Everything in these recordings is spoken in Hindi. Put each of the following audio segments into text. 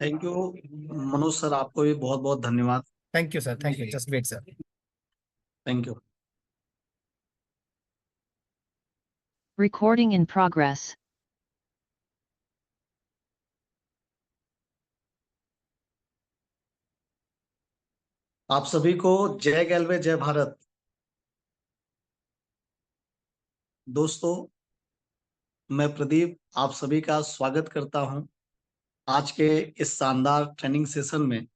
थैंक यू मनोज सर, आपको भी बहुत बहुत धन्यवाद। Thank you sir, thank you. Just wait sir. Thank you. Recording in progress. आप सभी को जय गैलवे जय भारत। दोस्तों, मैं प्रदीप आप सभी का स्वागत करता हूं आज के इस शानदार ट्रेनिंग सेशन में।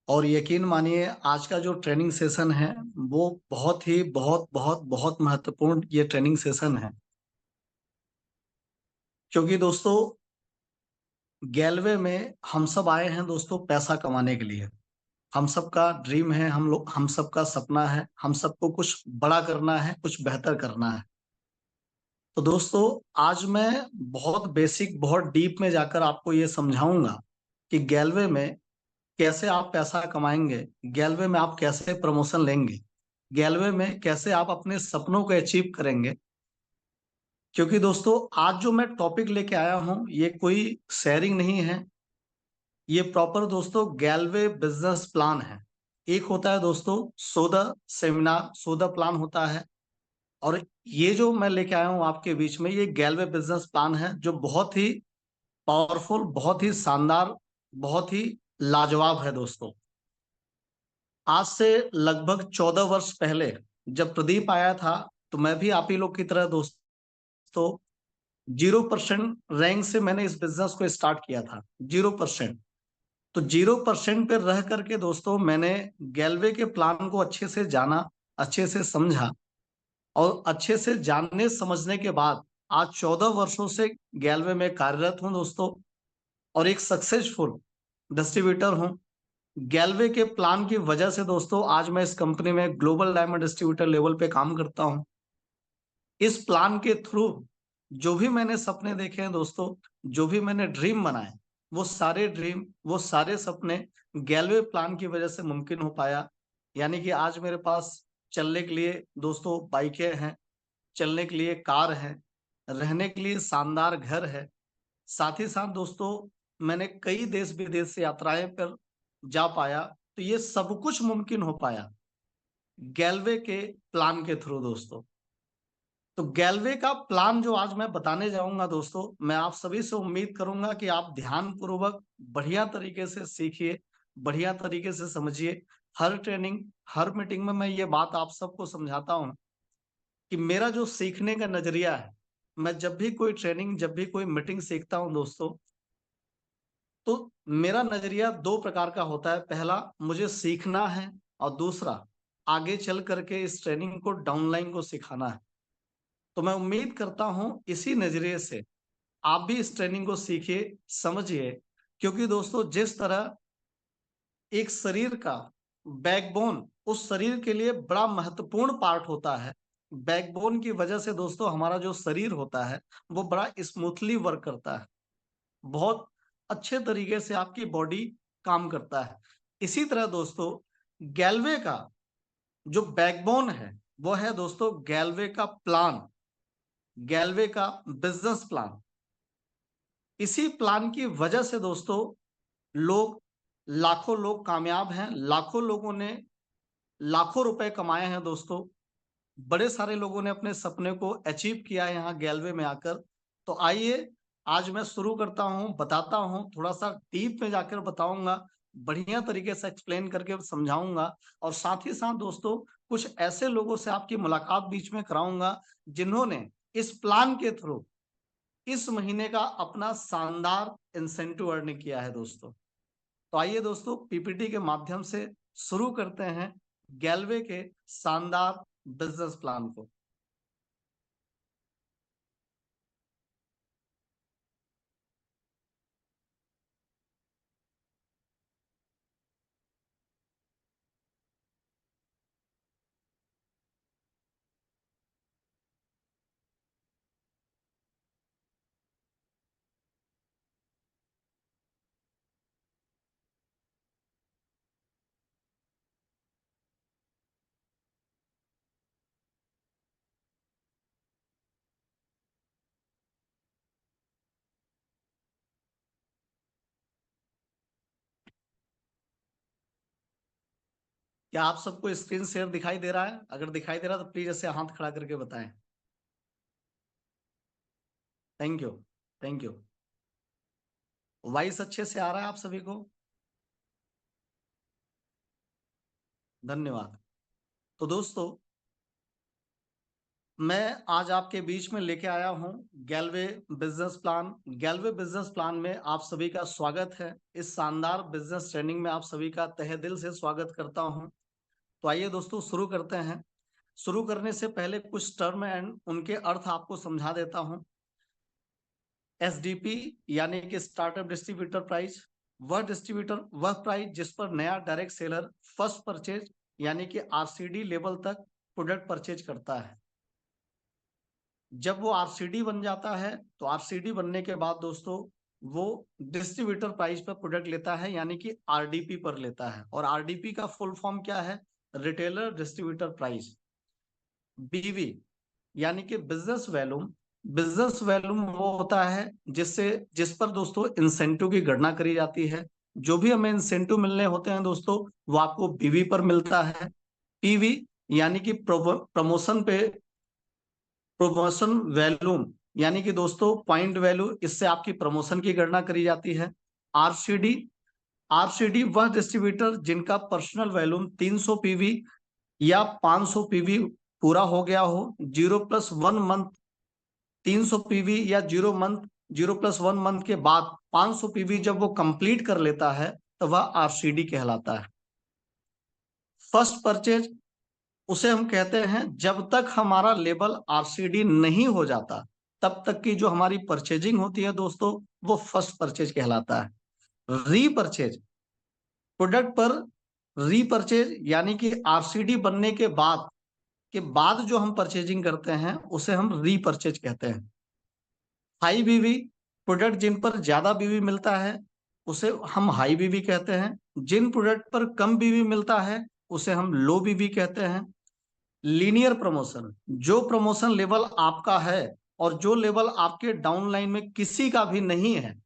और यकीन मानिए, आज का जो ट्रेनिंग सेशन है वो बहुत ही बहुत बहुत बहुत महत्वपूर्ण ये ट्रेनिंग सेशन है। क्योंकि दोस्तों, गैलवे में हम सब आए हैं दोस्तों पैसा कमाने के लिए। हम सबका ड्रीम है, हम सबका सपना है, हम सबको कुछ बड़ा करना है, कुछ बेहतर करना है। तो दोस्तों, आज मैं बहुत बेसिक बहुत डीप में जाकर आपको ये समझाऊंगा कि गैलवे में कैसे आप पैसा कमाएंगे, गैलवे में आप कैसे प्रमोशन लेंगे, गैलवे में कैसे आप अपने सपनों को अचीव करेंगे। क्योंकि दोस्तों, आज जो मैं टॉपिक लेके आया हूं ये कोई शेयरिंग नहीं है, ये प्रॉपर दोस्तों गैलवे बिजनेस प्लान है। एक होता है दोस्तों सोदा सेमिनार, सोदा प्लान होता है। और ये जो मैं लेके आया हूं आपके बीच में, ये गैलवे बिजनेस प्लान है जो बहुत ही पावरफुल, बहुत ही शानदार, बहुत ही लाजवाब है दोस्तों। आज से लगभग 14 वर्ष पहले जब प्रदीप आया था, तो मैं भी आप ही लोग की तरह दोस्तों 0% रैंक से मैंने इस बिजनेस को स्टार्ट किया था। 0%। तो 0% पे रह करके दोस्तों मैंने गैलवे के प्लान को अच्छे से जाना, अच्छे से समझा। और अच्छे से जानने समझने के बाद आज 14 वर्षों से गैलवे में कार्यरत हूं दोस्तों, और एक सक्सेसफुल डिस्ट्रीब्यूटर हूं। गैलवे के प्लान की वजह से दोस्तों आज मैं इस कंपनी में ग्लोबल डायमंड डिस्ट्रीब्यूटर लेवल पे काम करता हूं। इस प्लान के थ्रू जो भी मैंने सपने देखे हैं दोस्तों, जो भी मैंने ड्रीम बनाए, वो सारे ड्रीम, वो सारे सपने गैलवे प्लान की वजह से मुमकिन हो पाया। यानी कि आज मेरे पास चलने के लिए दोस्तों बाइकें हैं, चलने के लिए कार है, रहने के लिए शानदार घर है। साथ ही साथ दोस्तों मैंने कई देश विदेश से यात्राएं पर जा पाया। तो ये सब कुछ मुमकिन हो पाया गैलवे के प्लान के थ्रू दोस्तों। तो गैलवे का प्लान जो आज मैं बताने जाऊंगा दोस्तों, मैं आप सभी से उम्मीद करूंगा कि आप ध्यान पूर्वक बढ़िया तरीके से सीखिए, बढ़िया तरीके से समझिए। हर ट्रेनिंग, हर मीटिंग में मैं ये बात आप सबको समझाता हूं कि मेरा जो सीखने का नजरिया है, मैं जब भी कोई ट्रेनिंग, जब भी कोई मीटिंग सीखता हूं दोस्तों, तो मेरा नजरिया दो प्रकार का होता है। पहला, मुझे सीखना है, और दूसरा, आगे चल करके इस ट्रेनिंग को डाउनलाइन को सिखाना है। तो मैं उम्मीद करता हूं इसी नजरिए से आप भी इस ट्रेनिंग को सीखिए, समझिए। क्योंकि दोस्तों जिस तरह एक शरीर का बैकबोन उस शरीर के लिए बड़ा महत्वपूर्ण पार्ट होता है, बैकबोन की वजह से दोस्तों हमारा जो शरीर होता है वो बड़ा स्मूथली वर्क करता है, बहुत अच्छे तरीके से आपकी बॉडी काम करता है। इसी तरह दोस्तों गैलवे का जो बैकबोन है वो है दोस्तों गैलवे का प्लान, गैलवे का बिजनेस प्लान। इसी प्लान की वजह से दोस्तों लोग, लाखों लोग कामयाब हैं, लाखों लोगों ने लाखों रुपए कमाए हैं दोस्तों। बड़े सारे लोगों ने अपने सपने को अचीव किया है यहाँ गैलवे में आकर। तो आइए आज मैं शुरू करता हूँ, बताता हूँ, थोड़ा सा डीप में जाकर बताऊंगा, बढ़िया तरीके से एक्सप्लेन करके समझाऊंगा। और साथ ही साथ दोस्तों कुछ ऐसे लोगों से आपकी मुलाकात बीच में कराऊंगा जिन्होंने इस प्लान के थ्रू इस महीने का अपना शानदार इंसेंटिव अर्न किया है दोस्तों। तो आइए दोस्तों पीपीटी के माध्यम से शुरू करते हैं गैलवे के शानदार बिजनेस प्लान को। क्या आप सबको स्क्रीन शेयर दिखाई दे रहा है? अगर दिखाई दे रहा है तो प्लीज ऐसे हाथ खड़ा करके बताएं। Thank you. Thank you. Voice अच्छे से आ रहा है आप सभी को? धन्यवाद। तो दोस्तों, मैं आज आपके बीच में लेके आया हूं गैलवे बिजनेस प्लान। गैलवे बिजनेस प्लान में आप सभी का स्वागत है। इस शानदार बिजनेस ट्रेनिंग में आप सभी का तहे दिल से स्वागत करता हूं। तो आइए दोस्तों शुरू करते हैं। शुरू करने से पहले कुछ टर्म एंड उनके अर्थ आपको समझा देता हूं। एसडीपी यानी कि स्टार्टअप डिस्ट्रीब्यूटर प्राइस, वह प्राइस जिस पर नया डायरेक्ट सेलर फर्स्ट परचेज यानी कि आरसीडी लेवल तक प्रोडक्ट परचेज करता है। जब वो आरसीडी बन जाता है तो आरसीडी बनने के बाद दोस्तों वो डिस्ट्रीब्यूटर प्राइस पर प्रोडक्ट लेता है यानी कि आरडीपी पर लेता है। और आरडीपी का फुल फॉर्म क्या है? Retailer distributor price. बीवी यानी कि बिजनेस वैल्यूम। बिजनेस वैल्यूम वो होता है जिस पर दोस्तों इंसेंटिव की गणना करी जाती है। जो भी हमें इंसेंटिव मिलने होते हैं दोस्तों वो आपको बीवी पर मिलता है। पीवी यानी कि प्रमोशन वैल्यूम यानी कि दोस्तों पॉइंट वैल्यू, इससे आपकी प्रमोशन की गणना करी जाती है। आरसीडी, आरसीडी वह डिस्ट्रीब्यूटर जिनका पर्सनल वैल्यूम 300 पीवी या 500 पीवी पूरा हो गया हो। 0+1 मंथ 300 पीवी या 0+1 मंथ के बाद 500 पीवी जब वो कंप्लीट कर लेता है तो वह आरसीडी कहलाता है। फर्स्ट परचेज उसे हम कहते हैं जब तक हमारा लेवल आरसीडी नहीं हो जाता तब तक की जो हमारी परचेजिंग होती है दोस्तों वो फर्स्ट परचेज कहलाता है। रीपरचेज, प्रोडक्ट पर रीपरचेज यानी कि आरसीडी बनने के बाद जो हम परचेजिंग करते हैं उसे हम रीपरचेज कहते हैं। हाई बीवी, प्रोडक्ट जिन पर ज्यादा बीवी मिलता है उसे हम हाई बीवी कहते हैं। जिन प्रोडक्ट पर कम बीवी मिलता है उसे हम लो बीवी कहते हैं। लीनियर प्रमोशन, जो प्रमोशन लेवल आपका है और जो लेवल आपके डाउनलाइन में किसी का भी नहीं है,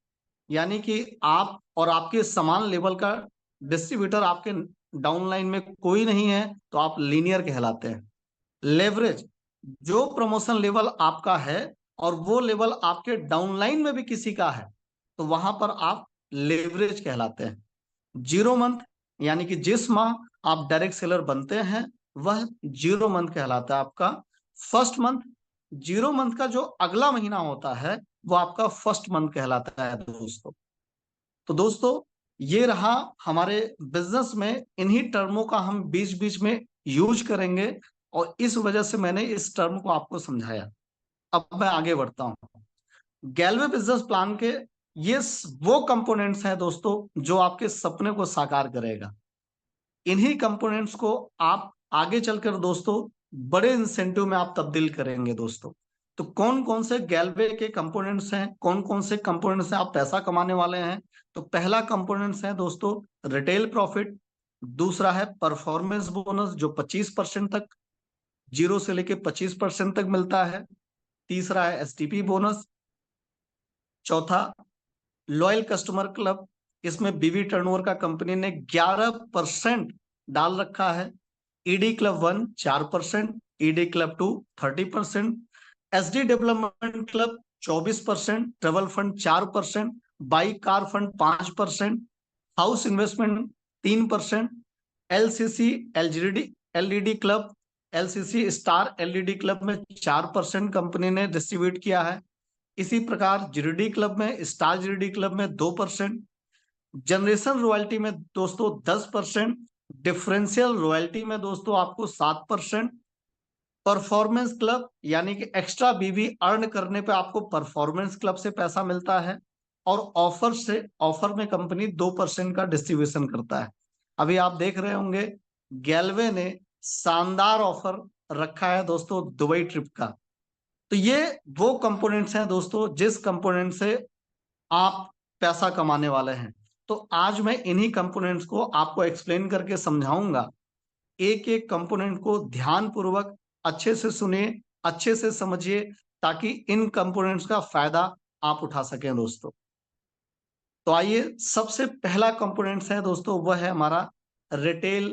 यानी कि आप और आपके समान लेवल का डिस्ट्रीब्यूटर आपके डाउनलाइन में कोई नहीं है तो आप लीनियर कहलाते हैं। लेवरेज, जो प्रमोशन लेवल आपका है और वो लेवल आपके डाउनलाइन में भी किसी का है तो वहां पर आप लेवरेज कहलाते हैं। 0 मंथ यानी कि जिस माह आप डायरेक्ट सेलर बनते हैं वह 0 मंथ कहलाता है आपका। फर्स्ट मंथ, 0 मंथ का जो अगला महीना होता है वो आपका फर्स्ट मंथ कहलाता है दोस्तों। तो दोस्तों ये रहा हमारे बिजनेस में, इन्हीं टर्मों का हम बीच बीच में यूज करेंगे और इस वजह से मैंने इस टर्म को आपको समझाया। अब मैं आगे बढ़ता हूं। गैलवे बिजनेस प्लान के ये वो कंपोनेंट्स हैं दोस्तों जो आपके सपने को साकार करेगा। इन्हीं कंपोनेंट्स को आप आगे चलकर दोस्तों बड़े इंसेंटिव में आप तब्दील करेंगे दोस्तों। तो कौन कौन से गैलवे के कंपोनेंट्स हैं, कौन कौन से कंपोनेंट्स से आप पैसा कमाने वाले हैं? तो पहला कंपोनेंट्स है दोस्तों रिटेल प्रॉफिट। दूसरा है परफॉर्मेंस बोनस जो 25% तक, 0 से लेके 25% तक मिलता है। तीसरा है एसटीपी बोनस। चौथा लॉयल कस्टमर क्लब, इसमें बीवी टर्नओवर का कंपनी ने 11% डाल रखा है। ED club 1 4%, ED club 2 30%, SD development club 24%, travel fund 4%, bike car fund 5%, house investment 3%, LCC LGD LED club, LCC star LED club में 4% कंपनी ने डिस्ट्रीब्यूट किया है। इसी प्रकार जीडीडी क्लब में, स्टार जीडीडी क्लब में 2%, जनरेशन रॉयल्टी में दोस्तों 10%, डिफरेंशियल रॉयल्टी में दोस्तों आपको 7%, परफॉर्मेंस क्लब यानी कि एक्स्ट्रा बीवी अर्न करने पे आपको परफॉर्मेंस क्लब से पैसा मिलता है। और ऑफर में कंपनी 2% का डिस्ट्रीब्यूशन करता है। अभी आप देख रहे होंगे गैलवे ने शानदार ऑफर रखा है दोस्तों दुबई ट्रिप का। तो ये वो कंपोनेंट्स हैं दोस्तों जिस कंपोनेंट से आप पैसा कमाने वाले हैं। तो आज मैं इन्हीं कंपोनेंट्स को आपको एक्सप्लेन करके समझाऊंगा। एक एक कंपोनेंट को ध्यान पूर्वक अच्छे से सुनिए, अच्छे से समझिए ताकि इन कंपोनेंट्स का फायदा आप उठा सकें दोस्तों। तो आइए सबसे पहला कंपोनेंट्स है दोस्तों वह है हमारा रिटेल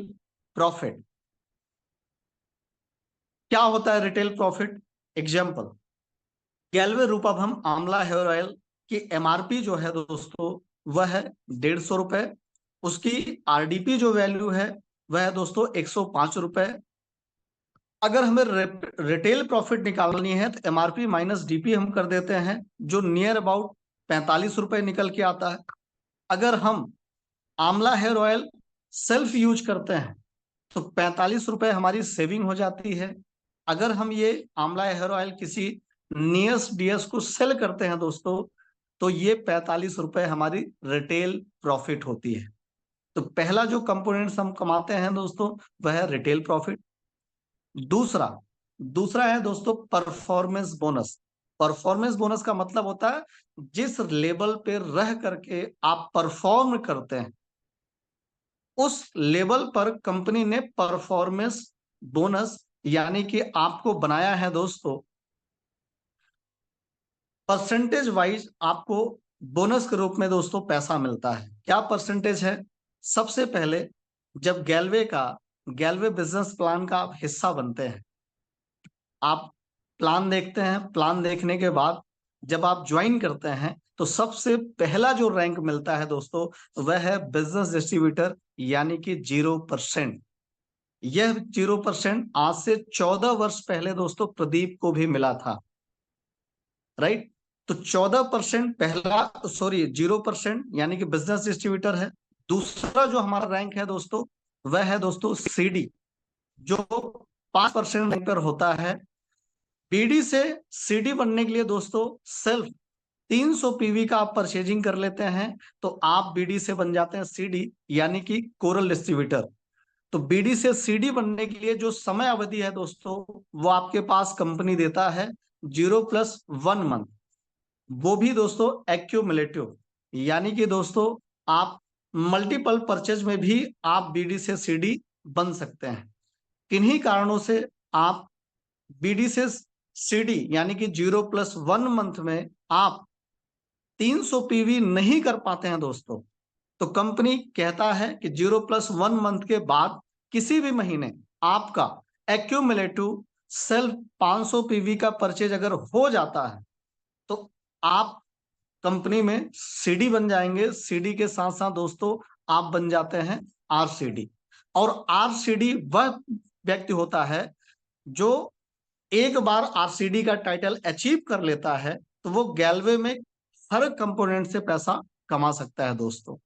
प्रॉफिट। क्या होता है रिटेल प्रॉफिट? एग्जाम्पल, गैल्वे रूपाभम आंवला हेयर ऑयल की एमआरपी जो है दोस्तों वह है 150 रुपए। उसकी आरडीपी जो वैल्यू है वह है दोस्तों 105 रुपए। अगर हमें रिटेल प्रॉफिट निकालनी है तो एमआरपी माइनस डीपी हम कर देते हैं, जो नियर अबाउट 45 रुपए निकल के आता है। अगर हम आंवला हेयर ऑयल सेल्फ यूज करते हैं तो 45 रुपए हमारी सेविंग हो जाती है। अगर हम ये आंवला हेयर ऑयल किसी नियस डीएस को सेल करते हैं दोस्तों, तो ये 45 रुपए हमारी रिटेल प्रॉफिट होती है। तो पहला जो कंपोनेंट्स हम कमाते हैं दोस्तों वह है रिटेल प्रॉफिट। दूसरा दूसरा है दोस्तों परफॉर्मेंस बोनस। परफॉर्मेंस बोनस का मतलब होता है जिस लेवल पे रह करके आप परफॉर्म करते हैं, उस लेवल पर कंपनी ने परफॉर्मेंस बोनस यानी कि आपको बनाया है दोस्तों, परसेंटेज वाइज आपको बोनस के रूप में दोस्तों पैसा मिलता है। क्या परसेंटेज है? सबसे पहले जब गैल्वे बिजनेस प्लान का आप हिस्सा बनते हैं, आप प्लान देखते हैं, प्लान देखने के बाद जब आप ज्वाइन करते हैं तो सबसे पहला जो रैंक मिलता है दोस्तों वह है बिजनेस डिस्ट्रीब्यूटर, यानी कि 0%। यह 0% आज से 14 वर्ष पहले दोस्तों प्रदीप को भी मिला था, राइट। तो 14% पहला, सॉरी 0% यानी कि बिजनेस डिस्ट्रीब्यूटर है। दूसरा जो हमारा रैंक है दोस्तों वह है दोस्तों सीडी, जो 5% रैंक पर होता है। बीडी से सीडी बनने के लिए दोस्तों सेल्फ 300 पीवी का आप परचेजिंग कर लेते हैं तो आप बीडी से बन जाते हैं सीडी, यानी कि कोरल डिस्ट्रीब्यूटर। तो बीडी से सीडी बनने के लिए जो समय अवधि है दोस्तों वो आपके पास कंपनी देता है 0+1 मंथ। वो भी दोस्तों एक्यूमुलेटिव, यानी कि दोस्तों आप मल्टीपल परचेज में भी आप बीडी से सीडी बन सकते हैं। किन्हीं कारणों से आप बीडी से सीडी यानी कि 0+1 मंथ में आप 300 पीवी नहीं कर पाते हैं दोस्तों, तो कंपनी कहता है कि 0+1 मंथ के बाद किसी भी महीने आपका एक्यूमुलेटिव सेल्फ 500 पीवी का परचेज अगर हो जाता है तो आप कंपनी में सीडी बन जाएंगे। सीडी के साथ साथ दोस्तों आप बन जाते हैं आरसीडी। और आरसीडी वह व्यक्ति होता है जो एक बार आरसीडी का टाइटल अचीव कर लेता है तो वो गैल्वे में हर कंपोनेंट से पैसा कमा सकता है दोस्तों।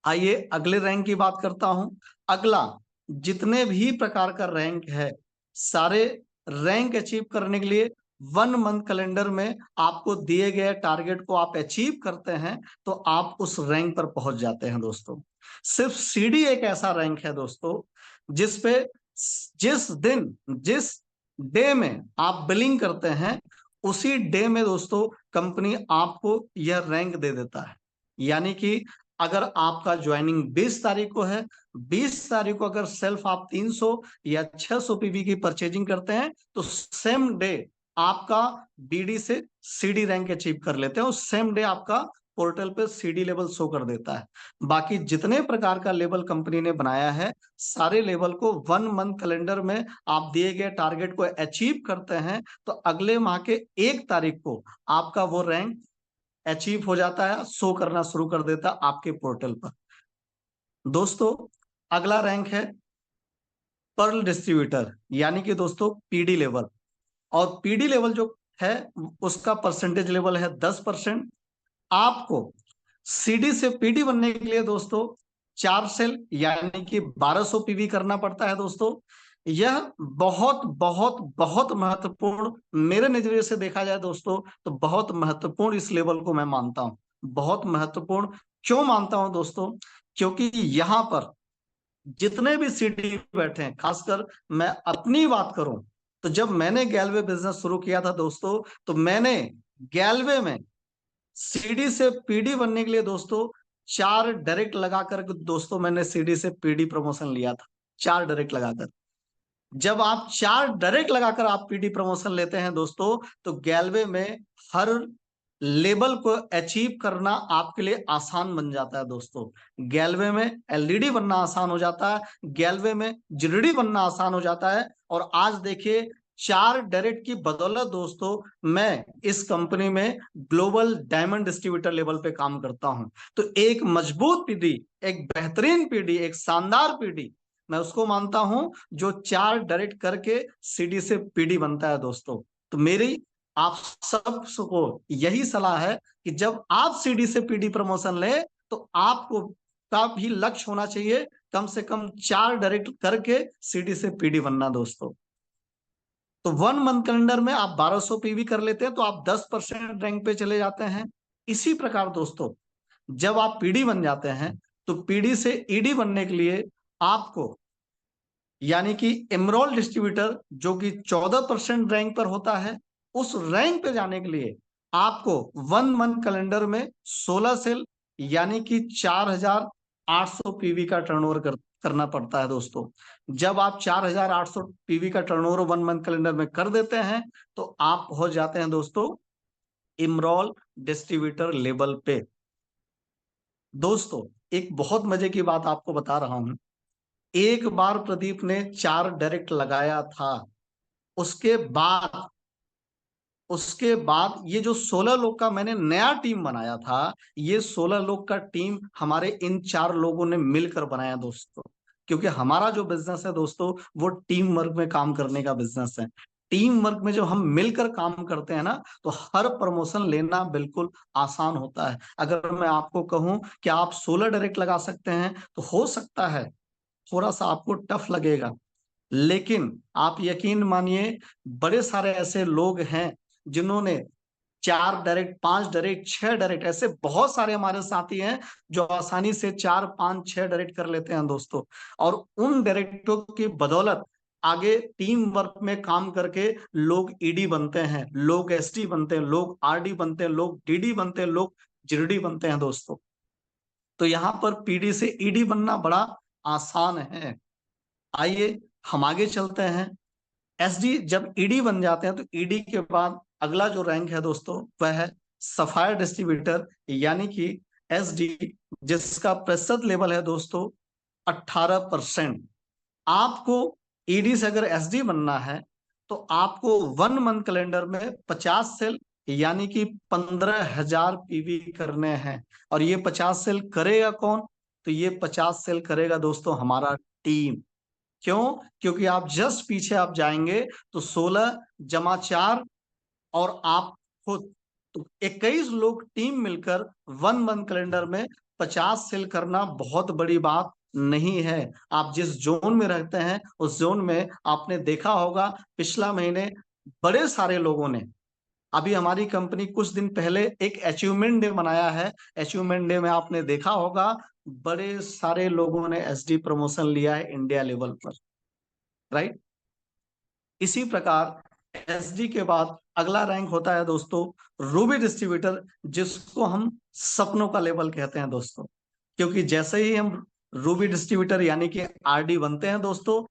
आइए अगले रैंक की बात करता हूं। अगला, जितने भी प्रकार का रैंक है, सारे रैंक अचीव करने के लिए 1 मंथ कैलेंडर में आपको दिए गए टारगेट को आप अचीव करते हैं तो आप उस रैंक पर पहुंच जाते हैं दोस्तों। सिर्फ सीडी एक ऐसा रैंक है दोस्तों जिसपे जिस डे में आप बिलिंग करते हैं उसी डे में दोस्तों कंपनी आपको यह रैंक दे देता है। यानी कि अगर आपका ज्वाइनिंग 20 तारीख को है, 20 तारीख को अगर सेल्फ आप 300 या 600 पीवी की परचेजिंग करते हैं तो सेम डे आपका बीडी से सीडी रैंक अचीव कर लेते हैं और सेम डे आपका पोर्टल पे सीडी लेवल शो कर देता है। बाकी जितने प्रकार का लेवल कंपनी ने बनाया है, सारे लेवल को 1 मंथ कैलेंडर में आप दिए गए टारगेट को अचीव करते हैं तो अगले माह के 1 तारीख को आपका वो रैंक अचीव हो जाता है, शो करना शुरू कर देता है आपके पोर्टल पर। दोस्तों अगला रैंक है पर्ल डिस्ट्रीब्यूटर, यानी कि दोस्तों पीडी लेवल। और पीडी लेवल जो है उसका परसेंटेज लेवल है 10%। आपको सीडी से पीडी बनने के लिए दोस्तों 4 सेल यानी कि 1200 पीवी करना पड़ता है दोस्तों। यह बहुत बहुत बहुत महत्वपूर्ण, मेरे नजरिए से देखा जाए दोस्तों तो बहुत महत्वपूर्ण इस लेवल को मैं मानता हूं। बहुत महत्वपूर्ण क्यों मानता हूं दोस्तों? क्योंकि यहां पर जितने भी सीडी बैठे हैं, खासकर मैं अपनी बात करूं तो जब मैंने गैल्वे बिजनेस शुरू किया था दोस्तों तो मैंने गैल्वे में सीडी से पीडी बनने के लिए दोस्तों 4 डायरेक्ट लगाकर दोस्तों मैंने सीडी से पीडी प्रमोशन लिया था। 4 डायरेक्ट लगाकर, जब आप 4 डायरेक्ट लगाकर आप पीडी प्रमोशन लेते हैं दोस्तों तो गैल्वे में हर लेवल को अचीव करना आपके लिए आसान बन जाता है दोस्तों। गैलवे में एलईडी बनना आसान हो जाता है, गैलवे में जीडीडी बनना आसान हो जाता है। और आज देखिए 4 डायरेक्ट की बदौलत दोस्तों मैं इस कंपनी में ग्लोबल डायमंड डिस्ट्रीब्यूटर लेवल पे काम करता हूं। तो एक मजबूत पीढ़ी, एक बेहतरीन पीढ़ी, एक शानदार पीढ़ी मैं उसको मानता हूं जो 4 डायरेक्ट करके सीडी से पीडी बनता है दोस्तों। तो मेरी आप सबको यही सलाह है कि जब आप सीडी से पीडी प्रमोशन ले तो आपको का भी लक्ष्य होना चाहिए कम से कम 4 डायरेक्ट करके सीडी से पीडी बनना दोस्तों। तो 1 मंथ कैलेंडर में आप 1200 पीवी कर लेते हैं तो आप 10% रैंक पे चले जाते हैं। इसी प्रकार दोस्तों जब आप पीडी बन जाते हैं तो पीडी से ईडी बनने के लिए आपको यानी कि एमरोल डिस्ट्रीब्यूटर जो कि 14% रैंक पर होता है, उस रैंक पे जाने के लिए आपको 1 मंथ कैलेंडर में 16 सेल यानी कि 4800 पीवी का टर्नओवर करना पड़ता है दोस्तों। जब आप 4800 पीवी का टर्नओवर 1 मंथ कैलेंडर में कर देते हैं तो आप पहुंच जाते हैं दोस्तों इमरोल डिस्ट्रीब्यूटर लेवल पे। दोस्तों एक बहुत मजे की बात आपको बता रहा हूं। एक बार प्रदीप ने 4 डायरेक्ट लगाया था, उसके बाद ये जो 16 लोग का मैंने नया टीम बनाया था, ये 16 लोग का टीम हमारे इन 4 लोगों ने मिलकर बनाया दोस्तों। क्योंकि हमारा जो बिजनेस है दोस्तों वो टीम वर्क में काम करने का बिजनेस है। टीम वर्क में जब हम मिलकर काम करते हैं ना तो हर प्रमोशन लेना बिल्कुल आसान होता है। अगर मैं आपको कहूं कि आप 16 डायरेक्ट लगा सकते हैं तो हो सकता है थोड़ा सा आपको टफ लगेगा, लेकिन आप यकीन मानिए बड़े सारे ऐसे लोग हैं जिन्होंने 4 डायरेक्ट, 5 डायरेक्ट, 6 डायरेक्ट, ऐसे बहुत सारे हमारे साथी हैं जो आसानी से 4, 5, 6 डायरेक्ट कर लेते हैं दोस्तों। और उन डायरेक्टों की बदौलत आगे टीम वर्क में काम करके लोग ईडी बनते हैं, लोग एसडी बनते हैं, लोग आरडी बनते हैं, लोग डीडी बनते हैं, लोग जीडी बनते हैं दोस्तों। तो यहाँ पर पीडी से ईडी बनना बड़ा आसान है। आइए हम आगे चलते हैं। एसडी जब ईडी बन जाते हैं तो ईडी के बाद अगला जो रैंक है दोस्तों वह है सफायर डिस्ट्रीब्यूटर यानी कि एसडी, जिसका प्रतिशत लेवल है दोस्तों 18%। आपको ईडी से अगर एसडी बनना है तो आपको 1 मंथ कैलेंडर में 50 सेल यानी कि 15,000 पीवी करने हैं। और ये 50 सेल करेगा कौन? तो ये 50 सेल करेगा दोस्तों हमारा टीम। क्यों? क्योंकि आप जस्ट पीछे आप जाएंगे तो 16 जमा 4 और आप खुद, तो 21 लोग टीम मिलकर 1 मंथ कैलेंडर में 50 सेल करना बहुत बड़ी बात नहीं है। आप जिस जोन में रहते हैं उस जोन में आपने देखा होगा पिछला महीने बड़े सारे लोगों ने, अभी हमारी कंपनी कुछ दिन पहले एक अचीवमेंट डे मनाया है। अचीवमेंट डे में आपने देखा होगा बड़े सारे लोगों ने एसडी प्रमोशन लिया है इंडिया लेवल पर, राइट। इसी प्रकार एसडी के बाद अगला रैंक होता है दोस्तों रूबी डिस्ट्रीब्यूटर, जिसको हम सपनों का लेवल कहते हैं दोस्तों। क्योंकि जैसे ही हम रूबी डिस्ट्रीब्यूटर यानी कि आरडी बनते हैं दोस्तों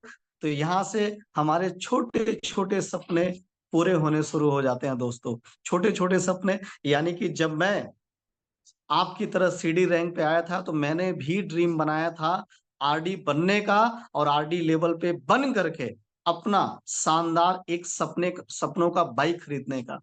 तो यहाँ से हमारे छोटे छोटे सपने पूरे होने शुरू हो जाते हैं दोस्तों। छोटे छोटे सपने यानी कि जब मैं आपकी तरह सीडी रैंक पे आया था तो मैंने भी ड्रीम बनाया था आरडी बनने का, और आरडी लेवल पे बन करके अपना शानदार एक सपनों का बाइक खरीदने का।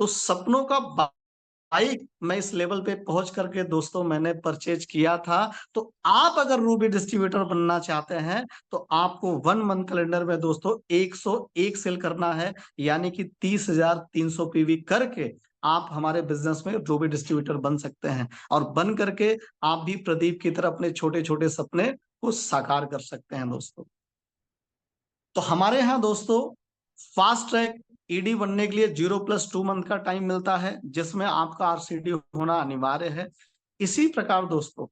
तो सपनों का बाइक मैं इस लेवल पे पहुंच करके दोस्तों मैंने परचेज किया था। तो आप अगर रूबी डिस्ट्रीब्यूटर बनना चाहते हैं तो आपको 1 मंथ कैलेंडर में दोस्तों 101 सेल करना है यानी कि 30,300 पीवी करके आप हमारे बिजनेस में रूबी डिस्ट्रीब्यूटर बन सकते हैं। और बन करके आप भी प्रदीप की तरह अपने छोटे छोटे सपने को साकार कर सकते हैं दोस्तों। तो हमारे यहाँ दोस्तों फास्ट ट्रैक ईडी बनने के लिए 0+2 मंथ का टाइम मिलता है जिसमें आपका आरसीडी होना अनिवार्य है। इसी प्रकार दोस्तों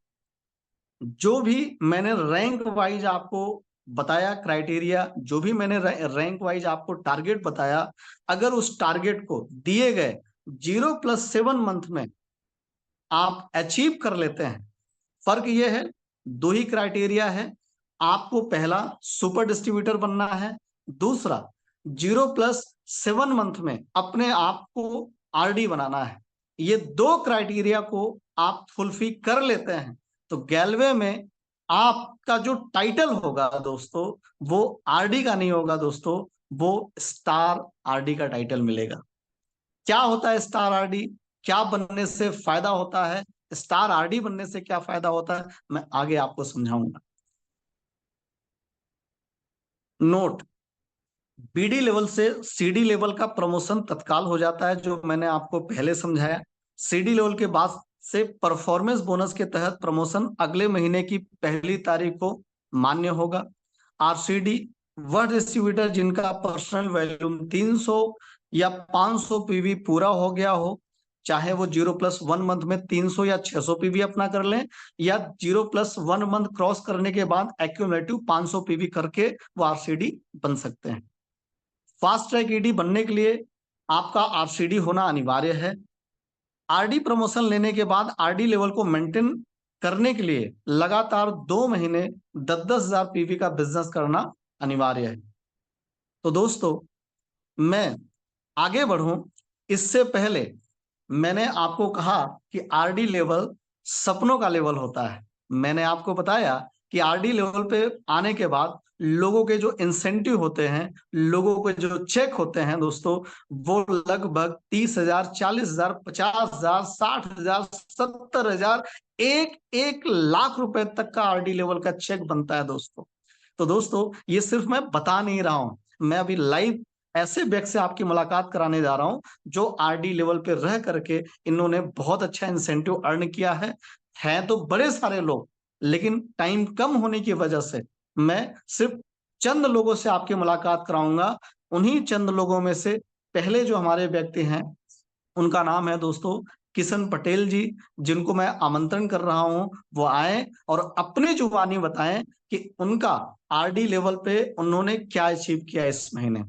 जो भी मैंने रैंक वाइज आपको बताया क्राइटेरिया, जो भी मैंने रैंक वाइज आपको टारगेट बताया, अगर उस टारगेट को दिए गए 0+7 मंथ में आप अचीव कर लेते हैं, फर्क ये है 2 ही क्राइटेरिया है। आपको पहला सुपर डिस्ट्रीब्यूटर बनना है, दूसरा 0+7 मंथ में अपने आप को आरडी बनाना है। ये 2 क्राइटेरिया को आप फुलफिल कर लेते हैं तो गैलवे में आपका जो टाइटल होगा दोस्तों वो आरडी का नहीं होगा दोस्तों, वो स्टार आरडी का टाइटल मिलेगा। क्या होता है स्टार आरडी, क्या बनने से फायदा होता है, स्टार आरडी बनने से क्या फायदा होता है, मैं आगे आपको समझाऊंगा। नोट, बीडी लेवल से सीडी लेवल का प्रमोशन तत्काल हो जाता है, जो मैंने आपको पहले समझाया। सीडी लेवल के बाद से परफॉर्मेंस बोनस के तहत प्रमोशन अगले महीने की 1 तारीख को मान्य होगा। आरसीडी, वह डिस्ट्रीब्यूटर जिनका पर्सनल वॉल्यूम 300 या 500 पीवी पूरा हो गया हो, चाहे वो 0+1 मंथ में 300 या 600 पीवी अपना कर लें, या 0+1 मंथ क्रॉस करने के बाद एक्यूमुलेटिव 500 पीवी करके वो आरसीडी बन सकते हैं। फास्ट ट्रैक ईडी बनने के लिए आपका आरसीडी होना अनिवार्य है। आरडी प्रमोशन लेने के बाद आरडी लेवल को मेंटेन करने के लिए लगातार 2 महीने 10-10 हजार पीवी का बिजनेस करना अनिवार्य है। तो दोस्तों, मैं आगे बढ़ूं इससे पहले मैंने आपको कहा कि आरडी लेवल सपनों का लेवल होता है। मैंने आपको बताया कि आरडी लेवल पे आने के बाद लोगों के जो इंसेंटिव होते हैं, लोगों के जो चेक होते हैं दोस्तों, वो लगभग 30,000, 40,000, 50,000, 60,000, 70,000, 1 लाख रुपए तक का आरडी लेवल का चेक बनता है दोस्तों। तो दोस्तों, ये सिर्फ मैं बता नहीं रहा हूं, मैं अभी लाइव ऐसे व्यक्ति से आपकी मुलाकात कराने जा रहा हूं जो आरडी लेवल पे रह करके इन्होंने बहुत अच्छा इंसेंटिव अर्न किया है तो बड़े सारे लोग, लेकिन टाइम कम होने की वजह से मैं सिर्फ चंद लोगों से आपकी मुलाकात कराऊंगा। उन्हीं चंद लोगों में से पहले जो हमारे व्यक्ति हैं उनका नाम है दोस्तों किशन पटेल जी, जिनको मैं आमंत्रण कर रहा हूं वो आए और अपने जुबानी बताएं कि उनका आरडी लेवल पे उन्होंने क्या अचीव किया इस महीने।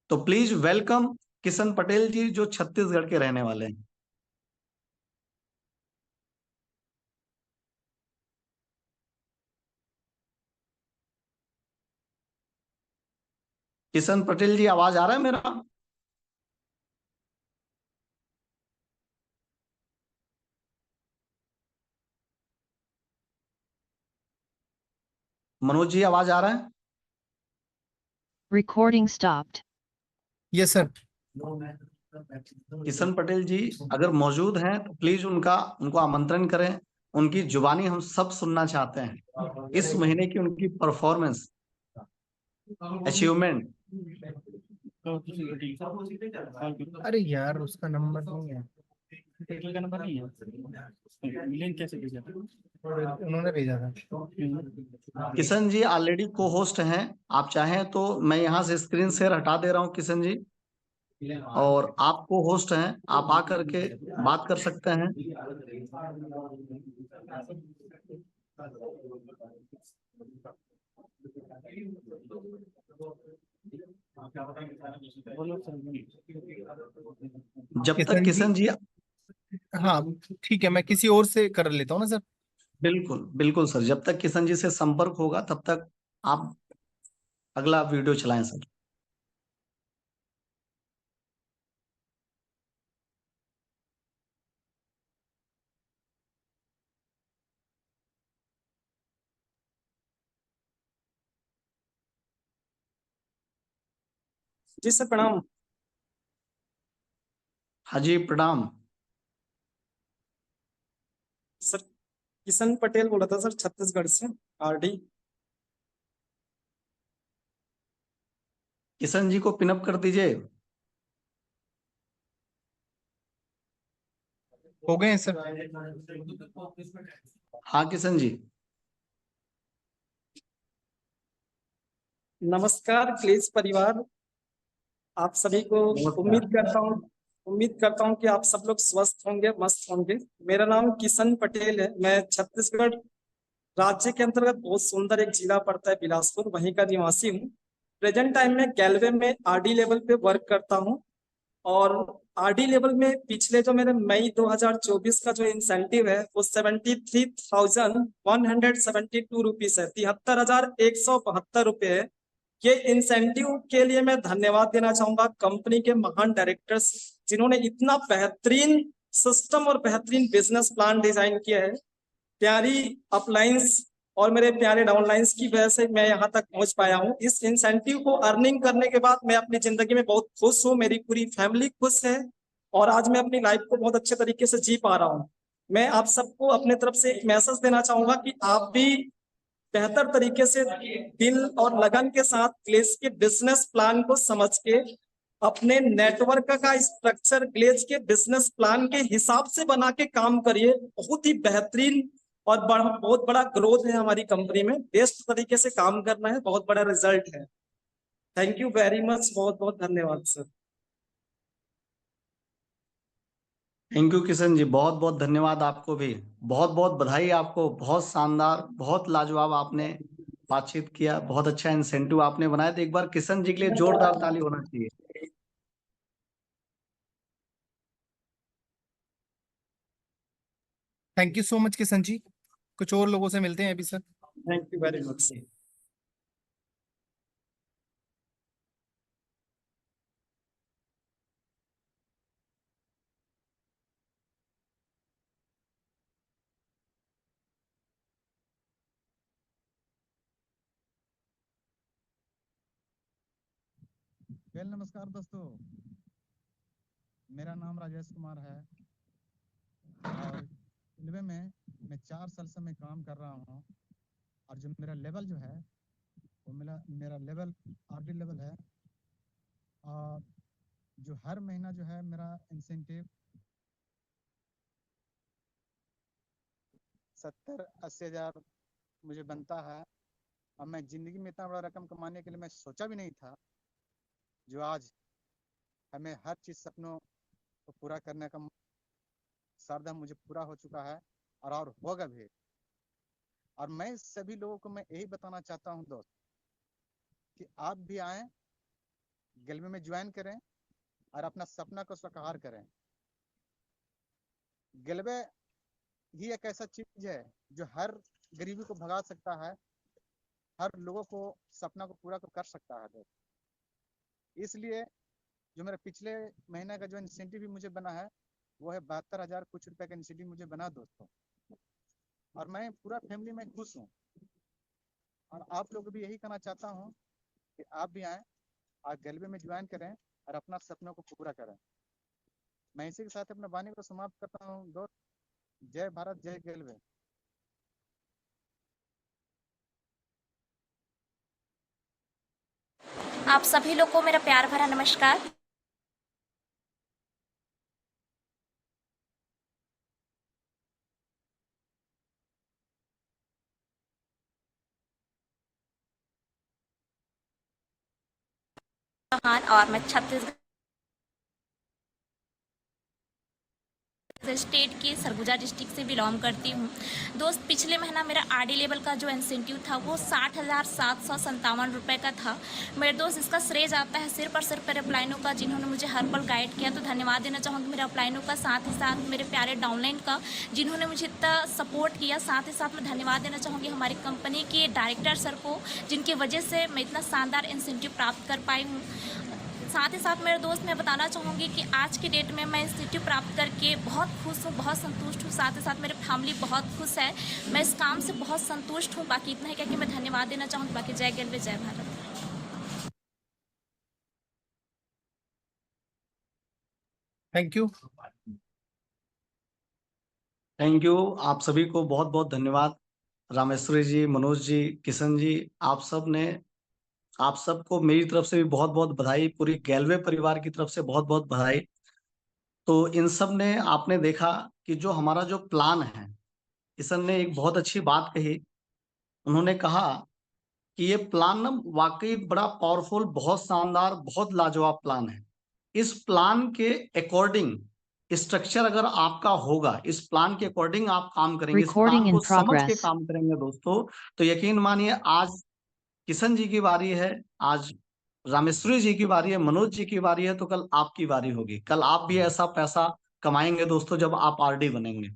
तो प्लीज वेलकम किशन पटेल जी, जो छत्तीसगढ़ के रहने वाले हैं। किशन पटेल जी, आवाज आ रहा है मेरा? मनोज जी, आवाज आ रहा है? Recording stopped. Yes, sir. Kishan Patel जी अगर मौजूद हैं तो प्लीज उनको आमंत्रण करें। उनकी जुबानी हम सब सुनना चाहते हैं, इस महीने की उनकी परफॉर्मेंस, अचीवमेंट। अरे यार, उसका नंबर नहीं है। का नंबर नहीं है। लिंक कैसे भेजा था? उन्होंने भेजा था। किशन जी ऑलरेडी को होस्ट हैं, आप चाहें तो मैं यहाँ से स्क्रीन शेयर हटा दे रहा हूँ किशन जी, और आप को होस्ट हैं, आप आकर के बात कर सकते हैं। जब तक किशन जी, हाँ ठीक है, मैं किसी और से कर लेता हूँ ना सर। बिल्कुल बिल्कुल सर, जब तक किशन जी से संपर्क होगा तब तक आप अगला वीडियो चलाएं सर। जी सर, प्रणाम। हाँ जी, प्रणाम। सर किशन पटेल बोला था सर, छत्तीसगढ़ से, आरडी। किशन जी को पिनअप कर दीजिए। हो गए हैं सर। हाँ किशन जी। नमस्कार प्लीज परिवार, आप सभी को उम्मीद करता हूँ कि आप सब लोग स्वस्थ होंगे, मस्त होंगे। मेरा नाम किशन पटेल है, मैं छत्तीसगढ़ राज्य के अंतर्गत बहुत सुंदर एक जिला पड़ता है बिलासपुर, वहीं का निवासी हूँ। प्रेजेंट टाइम में गैलवे में आरडी लेवल पे वर्क करता हूँ, और आरडी लेवल में पिछले जो मेरे मई 2024 का जो इंसेंटिव है वो 73,172 रुपीज है, 73,172 रुपये है, ये इंसेंटिव के लिए मैं धन्यवाद देना चाहूंगा कंपनी के महान डायरेक्टर्स, जिन्होंने इतना बेहतरीन सिस्टम और बेहतरीन बिजनेस प्लान डिजाइन किया है। प्यारी अपलाइंस और मेरे प्यारे डाउनलाइंस की वजह से मैं यहाँ तक पहुंच पाया हूँ। इस इंसेंटिव को अर्निंग करने के बाद मैं अपनी जिंदगी में बहुत खुश हूँ, मेरी पूरी फैमिली खुश है और आज मैं अपनी लाइफ को बहुत अच्छे तरीके से जी पा रहा हूँ। मैं आप सबको अपने तरफ से एक मैसेज देना चाहूंगा कि आप भी बेहतर तरीके से दिल और लगन के साथ ग्लेज के बिजनेस प्लान को समझ के अपने नेटवर्क का स्ट्रक्चर ग्लेज के बिजनेस प्लान के हिसाब से बना के काम करिए। बहुत ही बेहतरीन और बहुत बड़ा ग्रोथ है हमारी कंपनी में। बेस्ट तरीके से काम करना है, बहुत बड़ा रिजल्ट है। थैंक यू वेरी मच, बहुत बहुत धन्यवाद sir. Thank you Kishan ji, बहुत बहुत धन्यवाद आपको भी। बहुत बहुत बधाई आपको, बहुत शानदार, बहुत लाजवाब आपने बातचीत किया, बहुत अच्छा इंसेंटिव आपने बनाया। तो एक बार किशन जी के लिए जोरदार ताली होना चाहिए। Thank you so much Kishan ji. कुछ और लोगों से मिलते हैं अभी sir. Thank you very much sir. नमस्कार दोस्तों, मेरा नाम राजेश कुमार है और रेलवे में मैं 4 साल से मैं काम कर रहा हूँ। और जो मेरा लेवल जो है वो मेरा लेवल आरडी लेवल है। और जो हर महीना जो है मेरा इंसेंटिव 70-80 हज़ार मुझे बनता है। और मैं जिंदगी में इतना बड़ा रकम कमाने के लिए मैं सोचा भी नहीं था। जो आज हमें हर चीज़ सपनों को पूरा करने का सरदम मुझे पूरा हो चुका है और होगा भी। और मैं सभी लोगों को मैं यही बताना चाहता हूं दोस्त कि आप भी आएं, गैलवे में ज्वाइन करें और अपना सपना को साकार करें। गैलवे ही एक ऐसा चीज है जो हर गरीबी को भगा सकता है, हर लोगों को सपना को पूरा कर सकता है दोस्त। इसलिए जो मेरा पिछले महीने का जो इंसेंटिव भी मुझे बना है वो है 72,000 कुछ रुपए का इंसेंटिव मुझे बना दोस्तों। और मैं पूरा फैमिली में खुश हूँ। और आप लोग भी यही कहना चाहता हूँ कि आप भी आएँ और गैलवे में ज्वाइन करें और अपना सपनों को पूरा करें। मैं इसी के साथ अपने वाणी को समाप्त करता हूँ दोस्त। जय भारत, जय गैलवे। आप सभी लोग को मेरा प्यार भरा नमस्कार। और मैं छत्तीसगढ़ स्टेट की सरगुजा डिस्ट्रिक्ट से बिलोंग करती हूँ। दोस्त, पिछले महीना मेरा आरडी लेवल का जो इंसेंटिव था वो 60,757 रुपये का था। मेरे दोस्त, इसका श्रेय जाता है सिर्फ और सिर्फ मेरे अपलाइनों का, जिन्होंने मुझे हर पल गाइड किया। तो धन्यवाद देना चाहूँगी मेरे अपलाइनों का, साथ ही साथ मेरे प्यारे डाउनलाइन का, जिन्होंने मुझे इतना सपोर्ट किया। साथ ही साथ मैं धन्यवाद देना चाहूँगी हमारी कंपनी के डायरेक्टर सर को, जिनकी वजह से मैं इतना शानदार इंसेंटिव प्राप्त कर पाई हूँ। साथ ही साथ मेरे दोस्त, मैं बताना चाहूँगी कि आज की डेट में मैं इंसेंटिव प्राप्त करके बहुत खुश हूँ, बहुत संतुष्ट हूँ। साथ ही साथ मेरी फैमिली बहुत खुश है। मैं इस काम से बहुत संतुष्ट हूँ। बाकी इतना ही कह के मैं धन्यवाद देना चाहूँगी। बाकी जय गैलवे, जय Bharat. Thank you. Thank you, आप सभी को बहुत बहुत धन्यवाद। रामेश्वरी जी, मनोज जी, किशन जी, आप सबको मेरी तरफ से भी बहुत बहुत बधाई। पूरी गैलवे परिवार की तरफ से बहुत बहुत बधाई। तो इन सब ने, आपने देखा कि जो हमारा जो प्लान है, किशन ने एक बहुत अच्छी बात कही। उन्होंने कहा कि ये प्लान ना वाकई बड़ा पावरफुल, बहुत शानदार, बहुत लाजवाब प्लान है। इस प्लान के अकॉर्डिंग स्ट्रक्चर अगर आपका होगा, इस प्लान के अकॉर्डिंग आप काम करेंगे, इस प्लान को समझ के काम करेंगे दोस्तों, तो यकीन मानिए आज किशन जी की बारी है, आज रामेश्वरी जी की बारी है, मनोज जी की बारी है, तो कल आपकी बारी होगी। कल आप भी ऐसा पैसा कमाएंगे दोस्तों जब आप आरडी बनेंगे।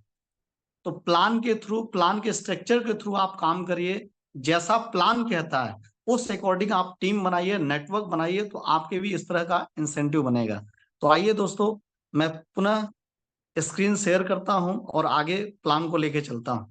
तो प्लान के थ्रू, प्लान के स्ट्रक्चर के थ्रू आप काम करिए। जैसा प्लान कहता है उस अकॉर्डिंग आप टीम बनाइए, नेटवर्क बनाइए, तो आपके भी इस तरह का इंसेंटिव बनेगा। तो आइए दोस्तों, मैं पुनः स्क्रीन शेयर करता हूं और आगे प्लान को लेके चलता हूं।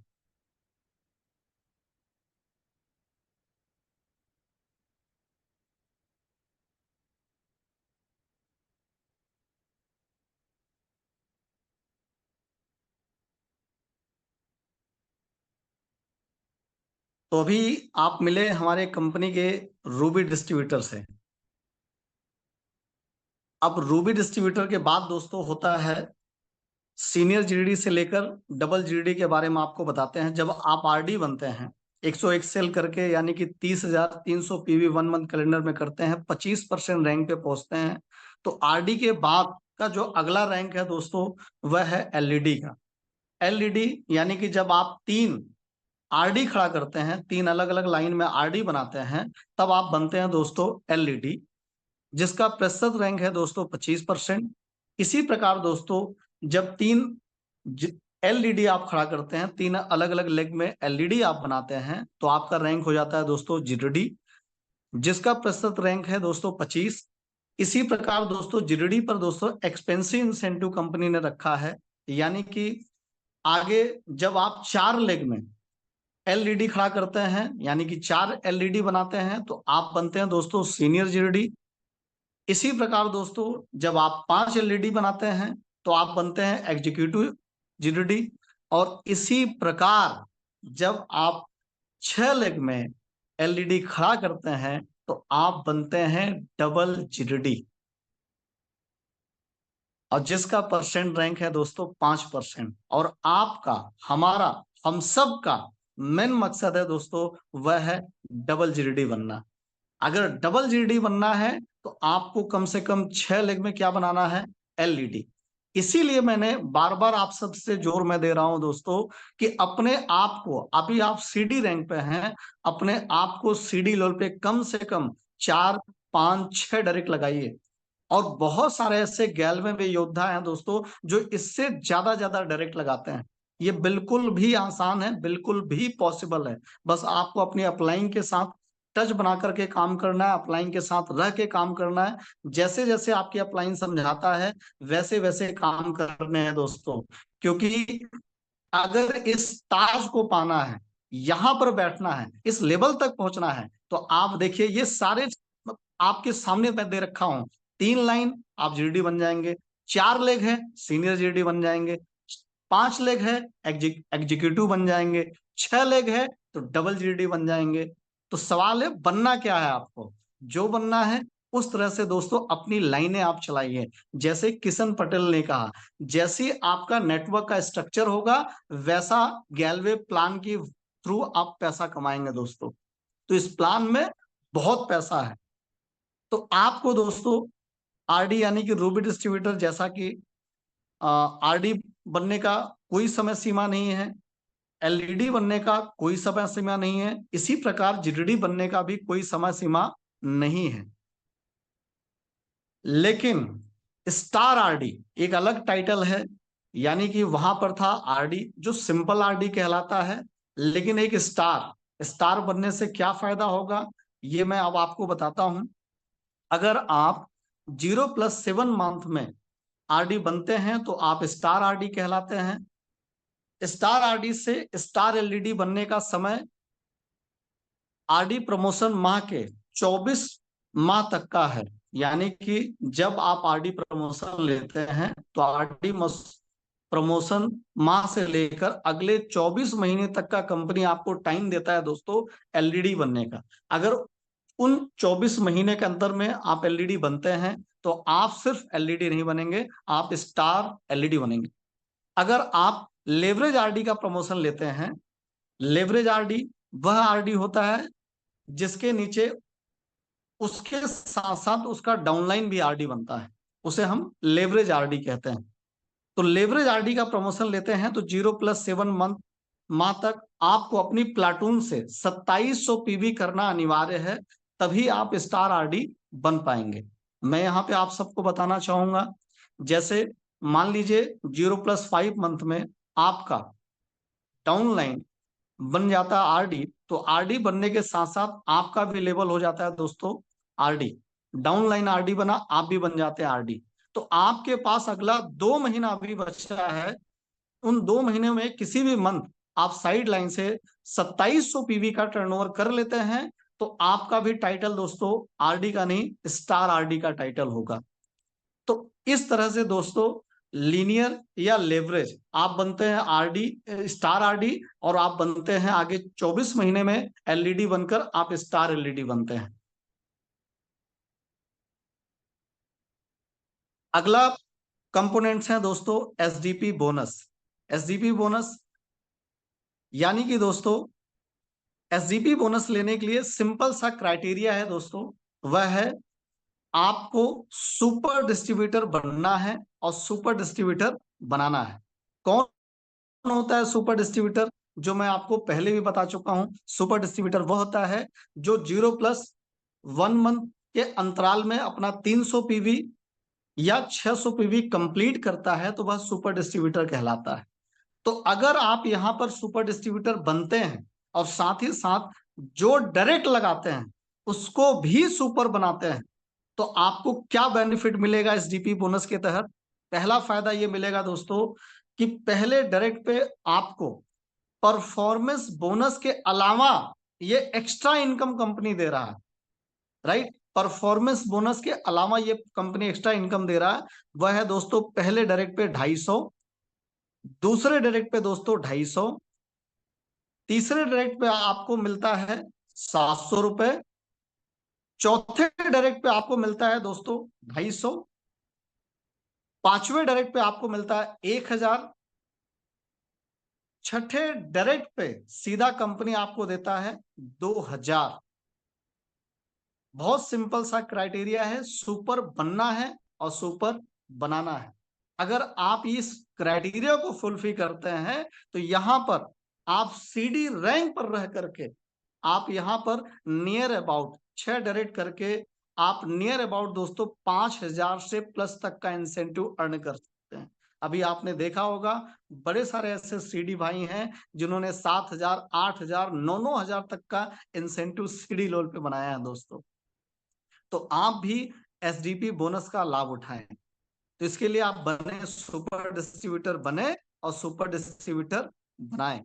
तो अभी आप मिले हमारे कंपनी के रूबी डिस्ट्रीब्यूटर से। अब रूबी डिस्ट्रीब्यूटर के बाद दोस्तों होता है सीनियर जीडी से लेकर डबल जीडी के बारे में आपको बताते हैं। जब आप आरडी बनते हैं 101 सेल करके, यानी कि 30,300 पीवी 1 मंथ कैलेंडर में करते हैं, 25% रैंक पे पहुंचते हैं, तो आरडी के बाद का जो अगला रैंक है दोस्तों वह है एलईडी का। एलईडी यानी कि जब आप 3 आरडी खड़ा करते हैं, 3 अलग अलग लाइन में आरडी बनाते हैं, तब आप बनते हैं दोस्तों एलईडी, जिसका प्रतिशत रैंक है दोस्तों 25%। इसी प्रकार दोस्तों जब 3 एलईडी आप खड़ा करते हैं, 3 अलग अलग लेग में एलईडी आप बनाते हैं, तो आपका रैंक हो जाता है दोस्तों जीडी, जिसका प्रतिशत रैंक है दोस्तों 25। इसी प्रकार दोस्तों जीडी पर दोस्तों एक्सपेंसिव इंसेंटिव कंपनी ने रखा है, यानी कि आगे जब आप 4 लेग में एलईडी खड़ा करते हैं, यानी कि 4 एलईडी बनाते हैं, तो आप बनते हैं दोस्तों सीनियर जीडी। इसी प्रकार दोस्तों जब आप 5 एलईडी बनाते हैं तो आप बनते हैं एग्जीक्यूटिव जीडी, और इसी प्रकार जब आप 6 लेग में एलईडी खड़ा करते हैं तो आप बनते हैं डबल जीडी, और जिसका परसेंट रैंक है दोस्तों 5%। और आपका, हमारा, हम सब का मेन मकसद है दोस्तों वह है डबल जीडी बनना। अगर डबल जीडी बनना है तो आपको कम से कम 6 लेग में क्या बनाना है, एलईडी। इसीलिए मैंने बार बार आप सबसे जोर में दे रहा हूं दोस्तों कि अपने आप को, अभी आप सीडी रैंक पे हैं, अपने आप को सीडी लेवल पे कम से कम 4, 5, 6 डायरेक्ट लगाइए। और बहुत सारे ऐसे गैलवे में योद्धा हैं दोस्तों जो इससे ज्यादा डायरेक्ट लगाते हैं। ये बिल्कुल भी आसान है, बिल्कुल भी पॉसिबल है। बस आपको अपनी अपलाइन के साथ टच बना करके काम करना है, अपलाइन के साथ रह के काम करना है। जैसे जैसे आपकी अपलाइन समझाता है वैसे वैसे काम करने हैं दोस्तों, क्योंकि अगर इस ताज को पाना है, यहां पर बैठना है, इस लेवल तक पहुंचना है, तो आप देखिए ये सारे आपके सामने मैं दे रखा हूं। 3 लाइन आप जीडी बन जाएंगे, 4 लेग है सीनियर जीडी बन जाएंगे, 5 लेग है एग्जीक्यूटिव बन जाएंगे, 6 लेग है तो डबल जीडी बन जाएंगे। तो सवाल है बनना क्या है आपको, जो बनना है उस तरह से दोस्तों अपनी लाइनें आप चलाइए। जैसे किशन पटेल ने कहा, जैसे आपका नेटवर्क का स्ट्रक्चर होगा वैसा गैलवे प्लान के थ्रू आप पैसा कमाएंगे दोस्तों। तो इस प्लान में बहुत पैसा है। तो आपको दोस्तों आरडी यानी कि रूबी डिस्ट्रीब्यूटर, जैसा कि आरडी बनने का कोई समय सीमा नहीं है, एलईडी बनने का कोई समय सीमा नहीं है, इसी प्रकार जीडी बनने का भी कोई समय सीमा नहीं है। लेकिन स्टार आरडी एक अलग टाइटल है, यानी कि वहां पर था आरडी जो सिंपल आरडी कहलाता है, लेकिन एक स्टार बनने से क्या फायदा होगा ये मैं अब आपको बताता हूं। अगर आप 0+7 मंथ में आरडी बनते हैं तो आप स्टार आरडी कहलाते हैं। स्टार आरडी से स्टार एलईडी बनने का समय आरडी प्रमोशन माह के 24 माह तक का है, यानी कि जब आप आरडी प्रमोशन लेते हैं तो आरडी प्रमोशन माह से लेकर अगले 24 महीने तक का कंपनी आपको टाइम देता है दोस्तों एलईडी बनने का। अगर उन 24 महीने के अंदर में आप एलईडी बनते हैं तो आप सिर्फ एलईडी नहीं बनेंगे, आप स्टार एलईडी बनेंगे। अगर आप लेवरेज आरडी का प्रमोशन लेते हैं, लेवरेज आरडी वह आरडी होता है जिसके नीचे उसके साथ साथ उसका डाउनलाइन भी आरडी बनता है, उसे हम लेवरेज आरडी कहते हैं। तो लेवरेज आरडी का प्रमोशन लेते हैं तो 0+7 माह तक आपको अपनी प्लाटून से 2700 पीवी करना अनिवार्य है, तभी आप स्टार आरडी बन पाएंगे। मैं यहाँ पे आप सबको बताना चाहूंगा, जैसे मान लीजिए 0+5 मंथ में आपका डाउनलाइन बन जाता आरडी तो आरडी बनने के साथ साथ आपका भी लेवल हो जाता है दोस्तों आरडी, डाउनलाइन आरडी बना, आप भी बन जाते हैं आरडी। तो आपके पास अगला 2 महीना अभी बचा है, उन 2 महीने में किसी भी मंथ आप साइड लाइन से 2700 पीवी का टर्नओवर कर लेते हैं, तो आपका भी टाइटल दोस्तों आरडी का नहीं, स्टार आरडी का टाइटल होगा। तो इस तरह से दोस्तों लीनियर या लेवरेज आप बनते हैं आरडी, स्टार आरडी, और आप बनते हैं आगे 24 महीने में एलईडी बनकर आप स्टार एलईडी बनते हैं। अगला कंपोनेंट्स है दोस्तों एसडीपी बोनस। एसडीपी बोनस यानी कि दोस्तों एसडीपी बोनस लेने के लिए सिंपल सा क्राइटेरिया है दोस्तों, वह है आपको सुपर डिस्ट्रीब्यूटर बनना है और सुपर डिस्ट्रीब्यूटर बनाना है। कौन होता है सुपर डिस्ट्रीब्यूटर? जो मैं आपको पहले भी बता चुका हूं, सुपर डिस्ट्रीब्यूटर वह होता है जो 0+1 मंथ के अंतराल में अपना 300 पीवी या 600 पीवी कंप्लीट करता है, तो वह सुपर डिस्ट्रीब्यूटर कहलाता है। तो अगर आप यहां पर सुपर डिस्ट्रीब्यूटर बनते हैं और साथ ही साथ जो डायरेक्ट लगाते हैं उसको भी सुपर बनाते हैं, तो आपको क्या बेनिफिट मिलेगा एसडीपी बोनस के तहत? पहला फायदा ये मिलेगा दोस्तों कि पहले डायरेक्ट पे आपको परफॉर्मेंस बोनस के अलावा ये एक्स्ट्रा इनकम कंपनी दे रहा है, राइट? परफॉर्मेंस बोनस के अलावा ये कंपनी एक्स्ट्रा इनकम दे रहा है। वह है दोस्तों पहले डायरेक्ट पे 250, दूसरे डायरेक्ट पे दोस्तों 250, तीसरे डायरेक्ट पे आपको मिलता है 700 रुपए, चौथे डायरेक्ट पे आपको मिलता है दोस्तों 250, पांचवें डायरेक्ट पे आपको मिलता है 1000, छठे डायरेक्ट पे सीधा कंपनी आपको देता है 2000। बहुत सिंपल सा क्राइटेरिया है, सुपर बनना है और सुपर बनाना है। अगर आप इस क्राइटेरिया को फुलफिल करते हैं तो यहां पर आप सीडी रैंक पर रह करके आप यहां पर नियर अबाउट 6 डायरेक्ट करके आप नियर अबाउट दोस्तों 5000 से प्लस तक का इंसेंटिव अर्न कर सकते हैं। अभी आपने देखा होगा बड़े सारे ऐसे सीडी भाई हैं जिन्होंने 7000, 8000, 9-9000 तक का इंसेंटिव सीडी लेवल पे बनाया है दोस्तों। तो आप भी एसडीपी बोनस का लाभ उठाएं। तो इसके लिए आप बने, सुपर डिस्ट्रीब्यूटर बने और सुपर डिस्ट्रीब्यूटर बनाएं।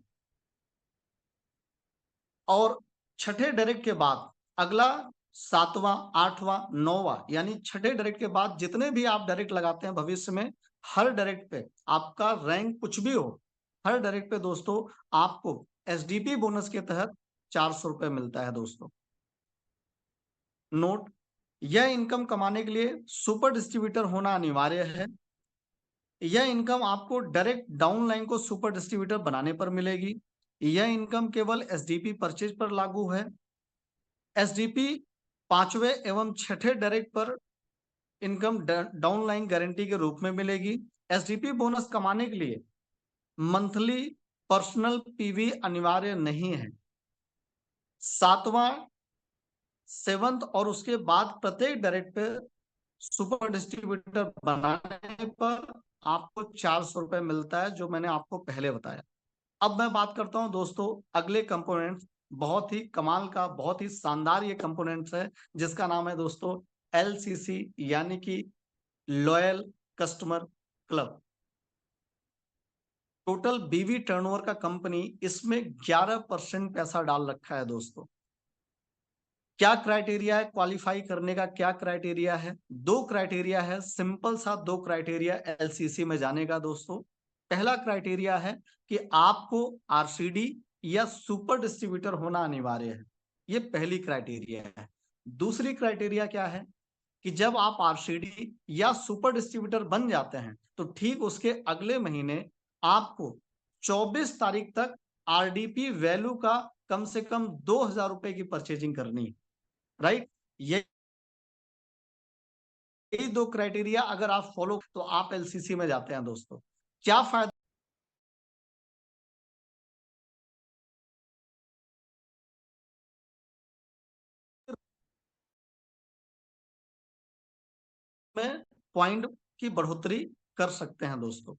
और छठे डायरेक्ट के बाद अगला 7वां, 8वां, 9वां, यानी छठे डायरेक्ट के बाद जितने भी आप डायरेक्ट लगाते हैं भविष्य में, हर डायरेक्ट पे आपका रैंक कुछ भी हो, हर डायरेक्ट पे दोस्तों आपको एसडीपी बोनस के तहत 400 रुपए मिलता है दोस्तों। नोट, यह इनकम कमाने के लिए सुपर डिस्ट्रीब्यूटर होना अनिवार्य है। यह इनकम आपको डायरेक्ट डाउनलाइन को सुपर डिस्ट्रीब्यूटर बनाने पर मिलेगी। यह इनकम केवल एसडीपी परचेज पर लागू है। एसडीपी पांचवें एवं छठे डायरेक्ट पर इनकम डाउनलाइन गारंटी के रूप में मिलेगी। एसडीपी बोनस कमाने के लिए मंथली पर्सनल पीवी अनिवार्य नहीं है। 7वां, 7th और उसके बाद प्रत्येक डायरेक्ट पे सुपर डिस्ट्रीब्यूटर बनाने पर आपको 400 रुपए मिलता है, जो मैंने आपको पहले बताया। अब मैं बात करता हूं दोस्तों अगले कंपोनेंट्स, बहुत ही कमाल का, बहुत ही शानदार ये कंपोनेंट्स है जिसका नाम है दोस्तों एलसीसी, यानी कि लॉयल कस्टमर क्लब। टोटल बीवी टर्नओवर का कंपनी इसमें 11% पैसा डाल रखा है दोस्तों। क्या क्राइटेरिया है क्वालिफाई करने का? क्या क्राइटेरिया है? 2 क्राइटेरिया है, सिंपल सा 2 क्राइटेरिया एलसीसी में जाने का दोस्तों। पहला क्राइटेरिया है कि आपको आरसीडी या सुपर डिस्ट्रीब्यूटर होना अनिवार्य है, ये पहली क्राइटेरिया है। दूसरी क्राइटेरिया क्या है कि जब आप आरसीडी या सुपर डिस्ट्रीब्यूटर बन जाते हैं तो ठीक उसके अगले महीने आपको 24 तारीख तक आरडीपी वैल्यू का कम से कम 2000 रुपए की परचेजिंग करनी है, राइट? यही 2 क्राइटेरिया अगर आप फॉलो तो आप एलसीसी में जाते हैं दोस्तों। क्या फायदा में पॉइंट की बढ़ोतरी कर सकते हैं दोस्तों।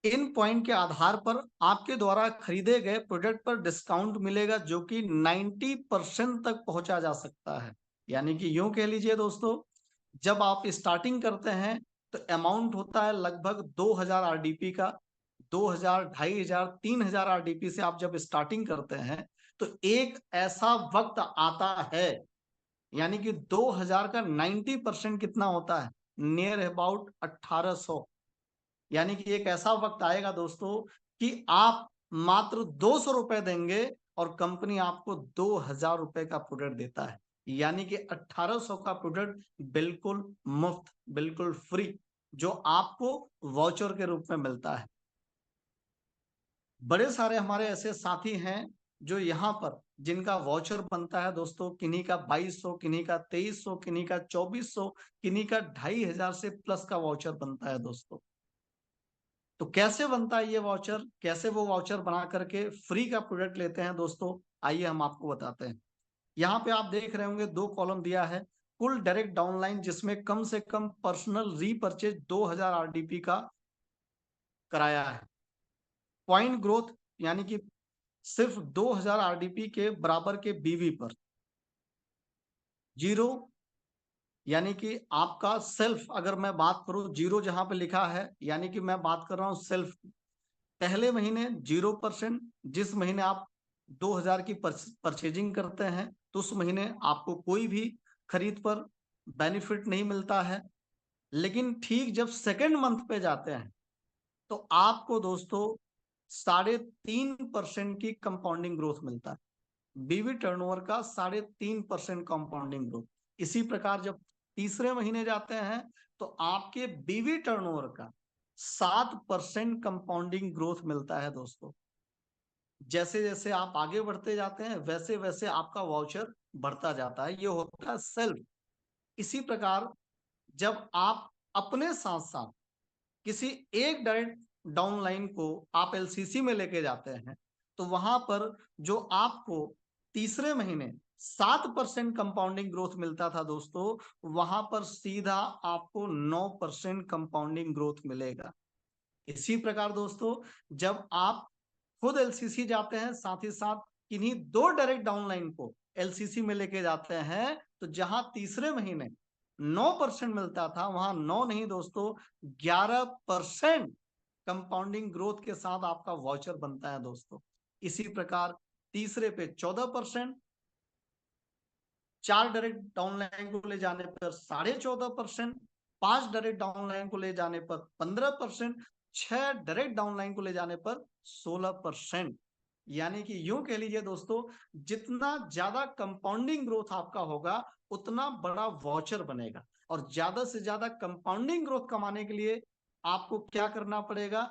इन पॉइंट के आधार पर आपके द्वारा खरीदे गए प्रोडक्ट पर डिस्काउंट मिलेगा, जो कि 90% तक पहुंचा जा सकता है। यानी कि यूं कह लीजिए दोस्तों, जब आप स्टार्टिंग करते हैं तो अमाउंट होता है लगभग 2000 आरडीपी का। 2000, 2500, 3000 आरडीपी से आप जब स्टार्टिंग करते हैं तो एक ऐसा वक्त आता है, यानी कि 2000 का 90% कितना होता है, नियर अबाउट 1800। यानी कि एक ऐसा वक्त आएगा दोस्तों कि आप मात्र 200 रुपए देंगे और कंपनी आपको 2000 रुपए का प्रोडक्ट देता है। यानी कि 1800 का प्रोडक्ट बिल्कुल मुफ्त, बिल्कुल फ्री, जो आपको वाउचर के रूप में मिलता है। बड़े सारे हमारे ऐसे साथी हैं जो यहाँ पर जिनका वाउचर बनता है दोस्तों, किन्हीं का 2200, किन्हीं का 2300, किन्हीं का 2400, किन्हीं का 2500 से प्लस का वाउचर बनता है दोस्तों। तो कैसे बनता है ये वाउचर, कैसे वो वाउचर बना करके फ्री का प्रोडक्ट लेते हैं दोस्तों, आइए हम आपको बताते हैं। यहाँ पे आप देख रहे होंगे 2 कॉलम दिया है, कुल डायरेक्ट डाउनलाइन जिसमें कम से कम पर्सनल रीपर्चेज 2000 आरडीपी का कराया है। पॉइंट ग्रोथ यानी कि सिर्फ 2000 आरडीपी के बराबर के बीवी पर। जीरो यानी कि आपका सेल्फ, अगर मैं बात करूं, जीरो जहां पे लिखा है यानी कि मैं बात कर रहा हूं सेल्फ। पहले महीने 0%, जिस महीने आप 2000 की परचेजिंग करते हैं तो उस महीने आपको कोई भी खरीद पर बेनिफिट नहीं मिलता है। लेकिन ठीक जब सेकेंड मंथ पे जाते हैं तो आपको दोस्तों 3.5% की कंपाउंडिंग ग्रोथ मिलता है। बीवी टर्नओवर का 3.5% कंपाउंडिंग ग्रोथ। इसी प्रकार जब तीसरे महीने जाते हैं तो आपके बीवी टर्नओवर का 7% कंपाउंडिंग ग्रोथ मिलता है दोस्तों। जैसे जैसे आप आगे बढ़ते जाते हैं वैसे वैसे आपका वाउचर बढ़ता जाता है, ये होता है सेल्फ। इसी प्रकार जब आप अपने साथ साथ किसी एक डायरेक्ट डाउनलाइन को आप एलसीसी में लेके जाते हैं तो वहां पर जो आपको तीसरे महीने 7% कंपाउंडिंग ग्रोथ मिलता था दोस्तों, वहां पर सीधा आपको 9% कंपाउंडिंग ग्रोथ मिलेगा। इसी प्रकार दोस्तों जब आप खुद एलसीसी जाते हैं, साथ ही साथ किन्हीं 2 डायरेक्ट डाउनलाइन को एलसीसी में लेके जाते हैं, तो जहां तीसरे महीने 9% मिलता था वहां 9 नहीं दोस्तों 11% कंपाउंडिंग ग्रोथ के साथ आपका वाउचर बनता है दोस्तों। इसी प्रकार तीसरे पे 14%, 4 डायरेक्ट डाउनलाइन को ले जाने पर 14.5%, 5 डायरेक्ट डाउनलाइन को ले जाने पर 15%, 6 डायरेक्ट डाउनलाइन को ले जाने पर 16%। यानी कि यूं कह लीजिए दोस्तों, जितना ज्यादा कंपाउंडिंग ग्रोथ आपका होगा उतना बड़ा वाउचर बनेगा। और ज्यादा से ज्यादा कंपाउंडिंग ग्रोथ कमाने के लिए आपको क्या करना पड़ेगा,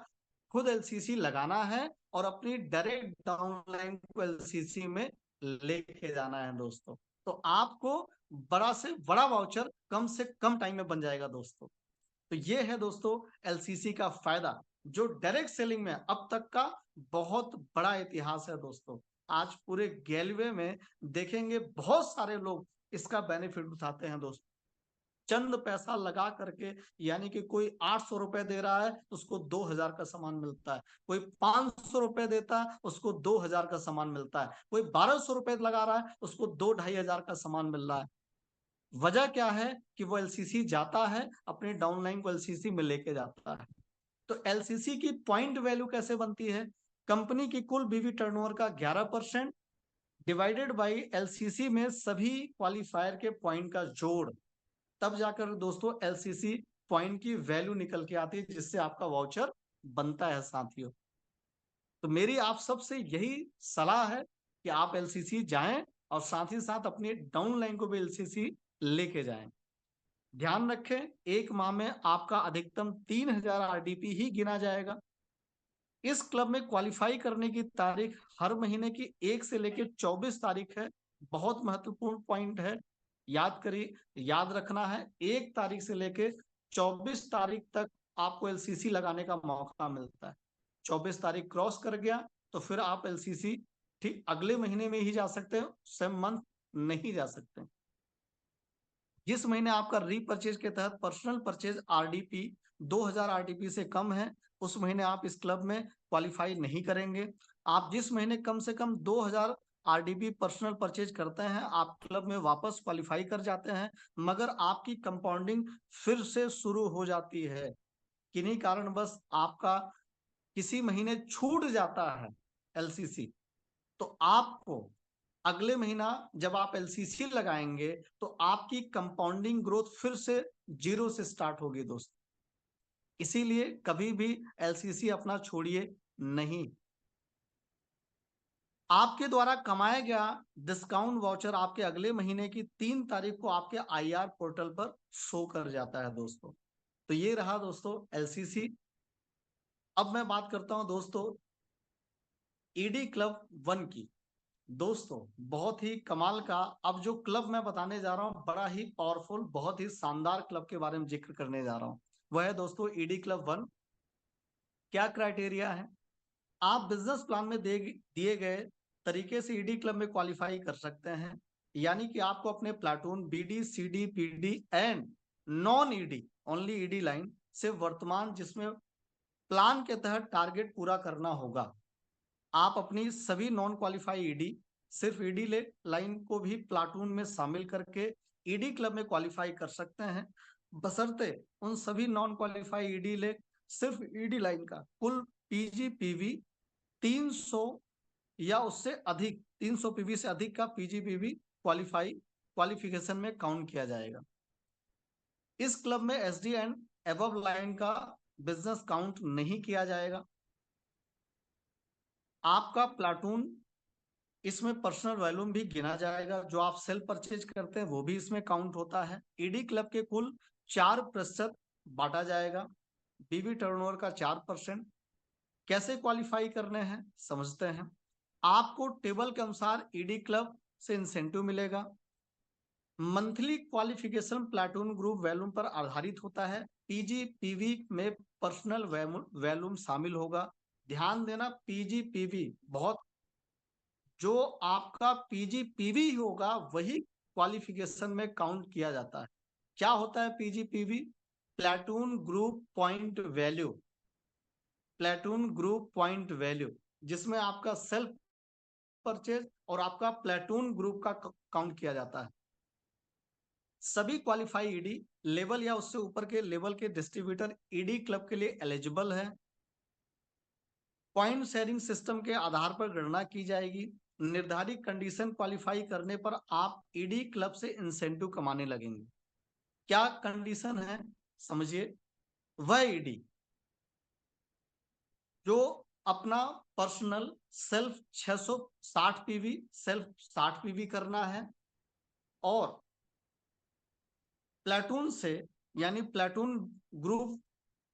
खुद एलसीसी लगाना है और अपनी डायरेक्ट डाउनलाइन को एलसीसी में लेके जाना है दोस्तों। तो आपको बड़ा से बड़ा वाउचर कम से कम टाइम में बन जाएगा दोस्तों। तो ये है दोस्तों एलसीसी का फायदा, जो डायरेक्ट सेलिंग में अब तक का बहुत बड़ा इतिहास है दोस्तों। आज पूरे गैलवे में देखेंगे बहुत सारे लोग इसका बेनिफिट उठाते हैं दोस्तों, चंद पैसा लगा करके। यानी कि कोई 800 रुपए दे रहा है उसको 2000 का सामान मिलता है, कोई 500 रुपए देता है उसको 2000 का सामान मिलता है, कोई 1200 रुपए लगा रहा है उसको 2-2500 का सामान मिल रहा है। वजह क्या है कि वो एलसीसी जाता है, अपने डाउनलाइन को एलसीसी में लेके जाता है। तो एलसीसी की पॉइंट वैल्यू कैसे बनती है, कंपनी की कुल बीवी टर्नओवर का 11% डिवाइडेड बाई एलसीसी में सभी क्वालिफायर के पॉइंट का जोड़, तब जाकर दोस्तों एलसीसी पॉइंट की वैल्यू निकल के आती है, जिससे आपका वाउचर बनता है साथियों। तो मेरी आप सबसे यही सलाह है कि आप एलसीसी जाएं और साथ ही साथ अपनी डाउनलाइन को भी एलसीसी लेके जाएं। ध्यान रखें, एक माह में आपका अधिकतम 3000 आरडीपी ही गिना जाएगा। इस क्लब में क्वालिफाई करने की तारीख हर महीने की 1 से लेकर 24 तारीख है। बहुत महत्वपूर्ण पॉइंट है, याद करिए, याद रखना है, 1 तारीख से लेकर 24 तारीख तक आपको एलसीसी लगाने का मौका मिलता है। 24 तारीख क्रॉस कर गया तो फिर आप एलसीसी ठीक अगले महीने में ही जा सकते हैं, सेम मंथ नहीं जा सकते। जिस महीने आपका रीपर्चेज के तहत पर्सनल परचेज आरडीपी 2000 आरडीपी से कम है उस महीने आप इस क्लब में क्वालिफाई नहीं करेंगे। आप जिस महीने कम से कम 2000 आरडीपी पर्सनल परचेज करते हैं आप क्लब में वापस क्वालिफाई कर जाते हैं, मगर आपकी कंपाउंडिंग फिर से शुरू हो जाती है। किन्हीं कारण बस आपका किसी महीने छूट जाता है एलसीसी, तो आपको अगले महीना जब आप एलसीसी लगाएंगे तो आपकी कंपाउंडिंग ग्रोथ फिर से 0 से स्टार्ट होगी दोस्तों। इसीलिए कभी भी एलसीसी अपना छोड़िए नहीं। आपके द्वारा कमाया गया डिस्काउंट वाउचर आपके अगले महीने की 3 तारीख को आपके आईआर पोर्टल पर शो कर जाता है दोस्तों। तो ये रहा दोस्तों एलसीसी। अब मैं बात करता हूं दोस्तों ईडी क्लब 1 की। दोस्तों बहुत ही कमाल का अब जो क्लब मैं बताने जा रहा हूं बड़ा ही पावरफुल बहुत ही शानदार क्लब के बारे में जिक्र करने जा रहा हूं, वह है दोस्तों ईडी क्लब 1। क्या क्राइटेरिया है? आप बिजनेस प्लान में दिए गए तरीके से ईडी क्लब में क्वालिफाई कर सकते हैं, यानी कि आपको अपने platoon BD CD PD and non ED only ED line से वर्तमान जिसमें प्लान के तहत टारगेट पूरा करना होगा। आप अपनी सभी नॉन क्वालिफाई ईडी सिर्फ ईडी लाइन को भी प्लाटून में शामिल करके ईडी क्लब में क्वालिफाई कर सकते हैं, बशर्ते उन सभी नॉन क्वालिफाई ईडी ले सिर्फ ईडी लाइन का कुल पीजीपीवी 300 या उससे अधिक 300 पीवी से अधिक का पीजीपीवी क्वालिफिकेशन में काउंट किया जाएगा। इस क्लब में एसडी एंड एबव लाइन का बिजनेस काउंट नहीं किया जाएगा। आपका प्लाटून इसमें पर्सनल वॉल्यूम भी गिना जाएगा, जो आप सेल्फ परचेज करते हैं वो भी इसमें काउंट होता है। ईडी क्लब के कुल 4% बांटा जाएगा, बीबी टर्नओवर का 4%। कैसे क्वालिफाई करने हैं समझते हैं। आपको टेबल के अनुसार ईडी क्लब से इंसेंटिव मिलेगा। Monthly qualification platoon group volume पर आधारित होता है। पीजीपीवी में पर्सनल वॉल्यूम शामिल होगा। ध्यान देना पीजीपीवी बहुत, जो आपका पीजीपीवी होगा वही क्वालिफिकेशन में काउंट किया जाता है। क्या होता है PGPV? Platoon group point value, platoon group point value जिसमें आपका सेल्फ परचेज और आपका प्लाटून ग्रुप का काउंट किया जाता है। सभी क्वालिफाई ईडी लेवल या उससे ऊपर के लेवल के डिस्ट्रीब्यूटर ईडी क्लब के लिए एलिजिबल है। पॉइंट शेयरिंग सिस्टम के आधार पर गणना की जाएगी। निर्धारित कंडीशन क्वालिफाई करने पर आप ईडी क्लब से इंसेंटिव कमाने लगेंगे। क्या कंडीशन है समझिए। वह ईडी जो अपना personal self 660 PV self 60 PV करना है और प्लाटून से यानी प्लाटून ग्रुप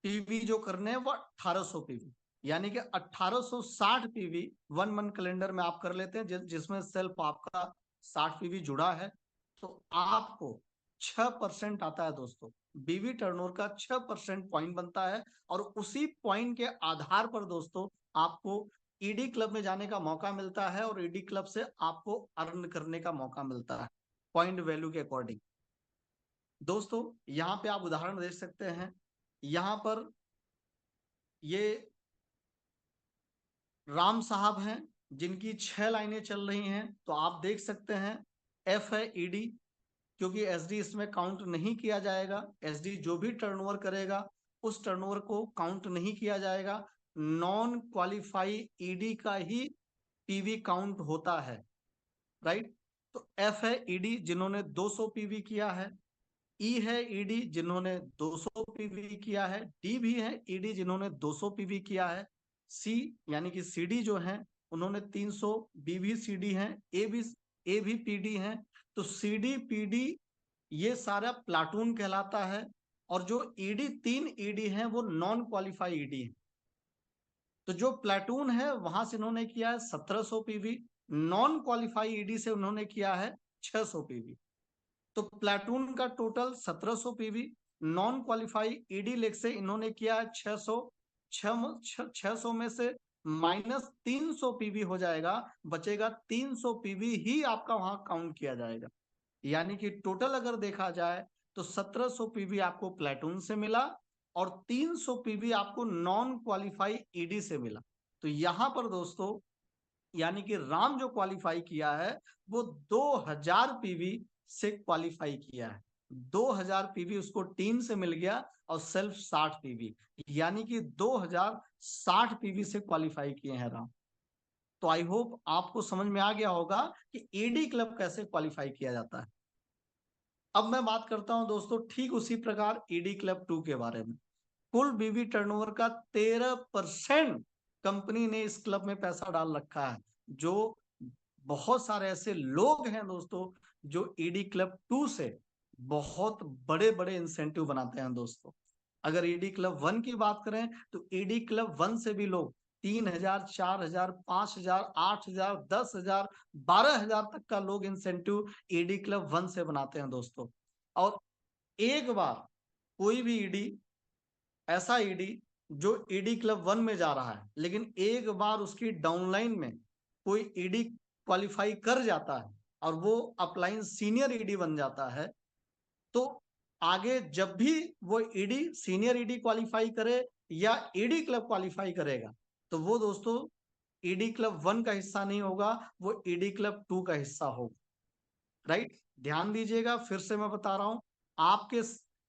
पीवी जो करने हैं वो 1800 पीवी, यानी कि 1860 पीवी 1 मंथ कैलेंडर में आप कर लेते हैं जिसमें सेल्फ आपका 60 पीवी जुड़ा है, तो आपको 6% आता है दोस्तों। बीवी टर्नओवर का 6% पॉइंट बनता है और उसी पॉइंट के आधार पर दोस्तों आपको ईडी क्लब में जाने का मौका मिलता है और ईडी क्लब से आपको अर्न करने का मौका मिलता है पॉइंट वैल्यू के अकॉर्डिंग। दोस्तों यहाँ पे आप उदाहरण देख सकते हैं। यहाँ पर ये राम साहब हैं जिनकी 6 लाइनें चल रही हैं, तो आप देख सकते हैं एफ है ईडी, क्योंकि एसडी इसमें काउंट नहीं किया जाएगा। एसडी जो भी टर्नओवर करेगा उस टर्नओवर को काउंट नहीं किया जाएगा। नॉन क्वालिफाई ईडी का ही पीवी काउंट होता है, राइट। तो एफ है ईडी जिन्होंने 200 पीवी किया है, ई है ईडी जिन्होंने 200 पीवी किया है, डी भी है ईडी जिन्होंने 200 पीवी किया है, सी यानी कि सीडी जो है उन्होंने 300, बी भी सीडी है, ए भी पीडी है। तो सीडी पीडी ये सारा प्लाटून कहलाता है और जो ईडी 3 ईडी है वो नॉन क्वालिफाई ईडी है। तो जो प्लाटून है वहां से इन्होंने किया है 1700 पीवी, नॉन क्वालिफाई ईडी से उन्होंने किया है 600 पीवी। तो प्लाटून का total 1700 PV, non qualify ED leg से इन्होंने किया है 600। 600 में से माइनस 300 पीवी हो जाएगा, बचेगा 300 पीवी ही आपका वहां काउंट किया जाएगा। यानी कि टोटल अगर देखा जाए तो 1700 पीवी आपको प्लाटून से मिला और 300 पीवी आपको नॉन क्वालिफाई ईडी से मिला। तो यहाँ पर दोस्तों यानी कि राम जो क्वालिफाई किया है वो 2000 पीवी से क्वालिफाई किया है। 2000 पीवी उसको टीम से मिल गया और सेल्फ 60 पीवी, यानी कि 2060 पीवी से क्वालिफाई किए हैं राम। तो आई होप आपको समझ में आ गया होगा कि ईडी क्लब कैसे क्वालिफाई किया जाता है। अब मैं बात करता हूं दोस्तों ठीक उसी प्रकार ईडी क्लब 2 के बारे में। कुल बीवी टर्नओवर का 13% कंपनी ने इस क्लब में पैसा डाल रखा है। जो बहुत सारे ऐसे लोग हैं दोस्तों जो ईडी क्लब 2 से बहुत बड़े बड़े इंसेंटिव बनाते हैं दोस्तों। अगर ईडी क्लब 1 की बात करें तो ईडी क्लब 1 से भी लोग 3000, 4000, 5000, 8000, 10,000, 12,000 तक का लोग इंसेंटिव ईडी क्लब 1 से बनाते हैं दोस्तों। और एक बार कोई भी ईडी, ऐसा ईडी जो ईडी क्लब 1 में जा रहा है लेकिन एक बार उसकी डाउनलाइन में कोई ईडी क्वालिफाई कर जाता है और वो अपलाइन सीनियर ईडी बन जाता है, तो आगे जब भी वो ईडी सीनियर ईडी क्वालिफाई करे या ईडी क्लब क्वालिफाई करेगा तो वो दोस्तों ईडी क्लब 1 का हिस्सा नहीं होगा, वो ईडी क्लब 2 का हिस्सा होगा। राइट, ध्यान दीजिएगा, फिर से मैं बता रहा हूं,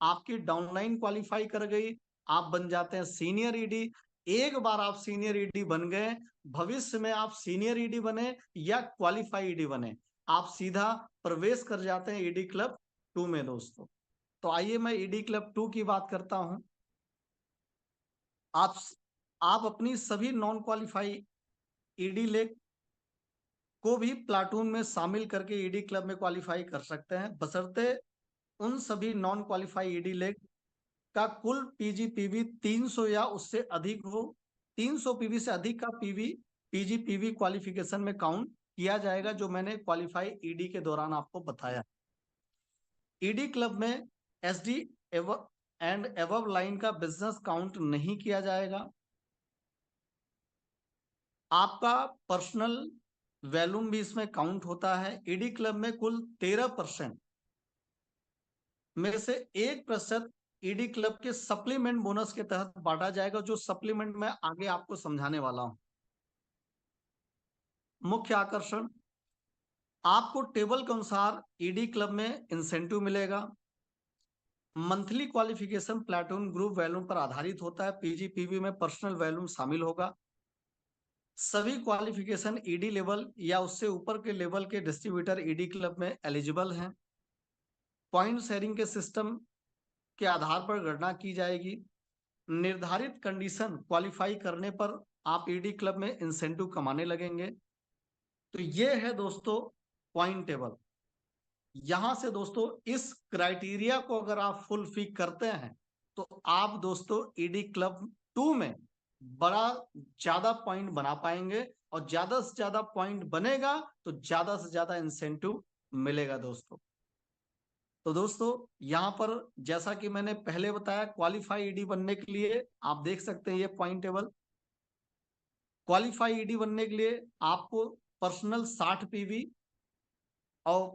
आपकी डाउनलाइन क्वालिफाई कर गई, आप बन जाते हैं सीनियर ईडी। एक बार आप सीनियर ईडी बन गए, भविष्य में आप सीनियर ईडी बने या क्वालिफाई ईडी बने, आप सीधा प्रवेश कर जाते हैं ईडी क्लब 2 में दोस्तों। तो आइए मैं ईडी क्लब 2 की बात करता हूं। आप अपनी सभी नॉन क्वालिफाई ईडी लेग को भी प्लाटून में शामिल करके ईडी क्लब में क्वालिफाई कर सकते हैं, बशर्ते उन सभी नॉन क्वालिफाई ईडी लेग का कुल पीजीपीवी 300 या उससे अधिक हो। 300 पीवी से अधिक का पीजीपीवी क्वालिफिकेशन में काउंट किया जाएगा, जो मैंने क्वालिफाई ईडी के दौरान आपको बताया। ईडी क्लब में एसडी एंड एबव लाइन का बिजनेस काउंट नहीं किया जाएगा। आपका पर्सनल वैल्यूम भी इसमें काउंट होता है। ईडी क्लब में कुल 13% में से 1% ईडी क्लब के सप्लीमेंट बोनस के तहत बांटा जाएगा, जो सप्लीमेंट में आगे आपको समझाने वाला हूं। मुख्य आकर्षण, आपको टेबल के अनुसार ईडी क्लब में इंसेंटिव मिलेगा। Monthly qualification platoon group volume पर आधारित होता है। पीजीपीवी में पर्सनल वैल्यूम शामिल होगा। सभी क्वालिफिकेशन ईडी लेवल या उससे ऊपर के लेवल के डिस्ट्रीब्यूटर ईडी क्लब में एलिजिबल हैं। पॉइंट शेयरिंग के सिस्टम के आधार पर गणना की जाएगी। निर्धारित कंडीशन क्वालिफाई करने पर आप ईडी क्लब में इंसेंटिव कमाने लगेंगे। तो ये है दोस्तों पॉइंट टेबल। यहां से दोस्तों इस क्राइटेरिया को अगर आप फुलफिल करते हैं तो आप दोस्तों ईडी क्लब 2 में बड़ा ज्यादा पॉइंट बना पाएंगे, और ज्यादा से ज्यादा पॉइंट बनेगा तो ज्यादा से ज्यादा इंसेंटिव मिलेगा दोस्तों। तो दोस्तों यहां पर जैसा कि मैंने पहले बताया, क्वालिफाई ईडी बनने के लिए आप देख सकते हैं ये पॉइंट टेबल। क्वालिफाई ईडी बनने के लिए आपको पर्सनल 60 पीवी और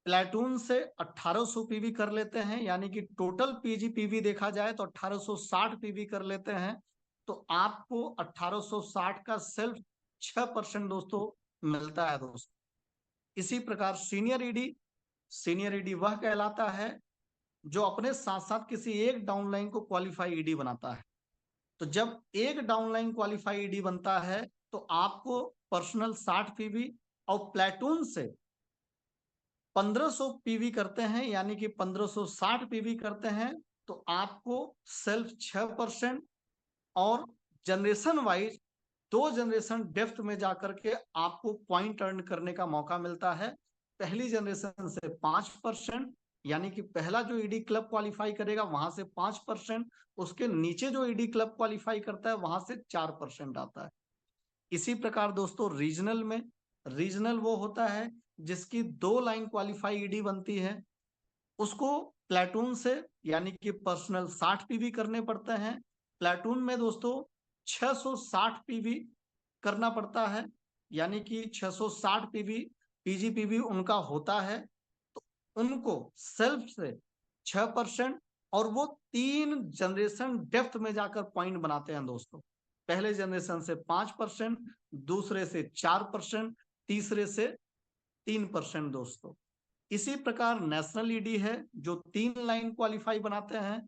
प्लेटून से 1800 पीवी कर लेते हैं, यानी कि टोटल पीजीपीवी देखा जाए तो 1860 पीवी कर लेते हैं, तो आपको 1860 का सेल्फ 6% दोस्तों मिलता है दोस्तों। इसी प्रकार सीनियर ईडी वह कहलाता है जो अपने साथ साथ किसी एक डाउनलाइन को क्वालिफाई ईडी बनाता है। तो जब एक डाउनलाइन क्वालिफाई ईडी बनता है तो आपको पर्सनल 60 पीवी और प्लेटून से 1500 पीवी करते हैं, यानी कि 1560 पीवी करते हैं, तो आपको सेल्फ 6% और जनरेशन वाइज 2 जनरेशन डेप्थ में जाकर के आपको पॉइंट अर्न करने का मौका मिलता है। पहली जनरेशन से 5%, यानी कि पहला जो ईडी क्लब क्वालिफाई करेगा वहां से 5%, उसके नीचे जो ईडी क्लब क्वालिफाई करता है वहां से 4% आता है। इसी प्रकार दोस्तों रीजनल वो होता है जिसकी 2 लाइन क्वालिफाई ईडी बनती है, उसको प्लेटून से यानी कि पर्सनल 60 पीवी करने पड़ते हैं। प्लेटून में दोस्तों 660 पीवी करना पड़ता है, यानी कि 660 पीवी पीजीपीवी उनका होता है, तो उनको सेल्फ से 6% और वो 3 जनरेशन डेप्थ में जाकर पॉइंट बनाते हैं दोस्तों। पहले जनरेशन से 5%, दूसरे से 4%, तीसरे से 3% दोस्तों। इसी प्रकार नेशनल ईडी है जो 3 लाइन क्वालिफाई बनाते हैं,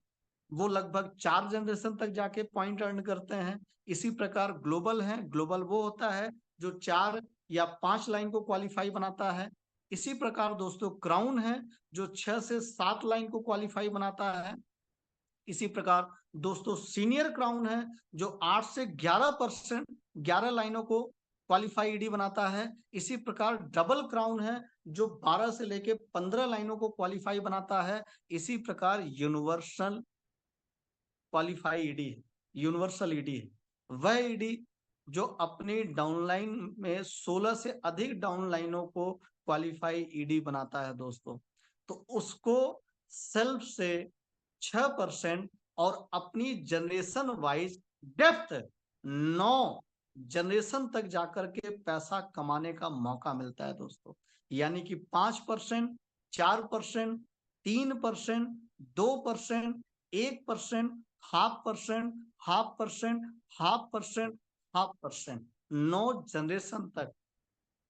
वो लगभग 4 जनरेशन तक जाके पॉइंट अर्न करते हैं। इसी प्रकार ग्लोबल है, ग्लोबल वो होता है जो 4 या 5 लाइन को क्वालिफाई बनाता है। इसी प्रकार दोस्तों क्राउन है जो 6 से 7 लाइन को क्वालिफाई बनाता है। इसी प्रकार दोस्तों सीनियर क्राउन है जो 8 से 11%, 11 लाइनों को क्वालिफाई ईडी बनाता है। इसी प्रकार डबल क्राउन है जो 12 से लेके 15 लाइनों को क्वालिफाई बनाता है। इसी प्रकार यूनिवर्सल क्वालिफाई ईडी है, यूनिवर्सल ईडी है वह ईडी जो अपनी डाउनलाइन में 16 से अधिक डाउन लाइनों को क्वालिफाई ईडी बनाता है दोस्तों। तो उसको सेल्फ से 6% और अपनी जनरेशन वाइज डेप्थ 9 जनरेशन तक जाकर के पैसा कमाने का मौका मिलता है दोस्तों। यानी कि 5%, 4%, 3%, 2%, 1%, 0.5%, 0.5%, 0.5%, 0.5%,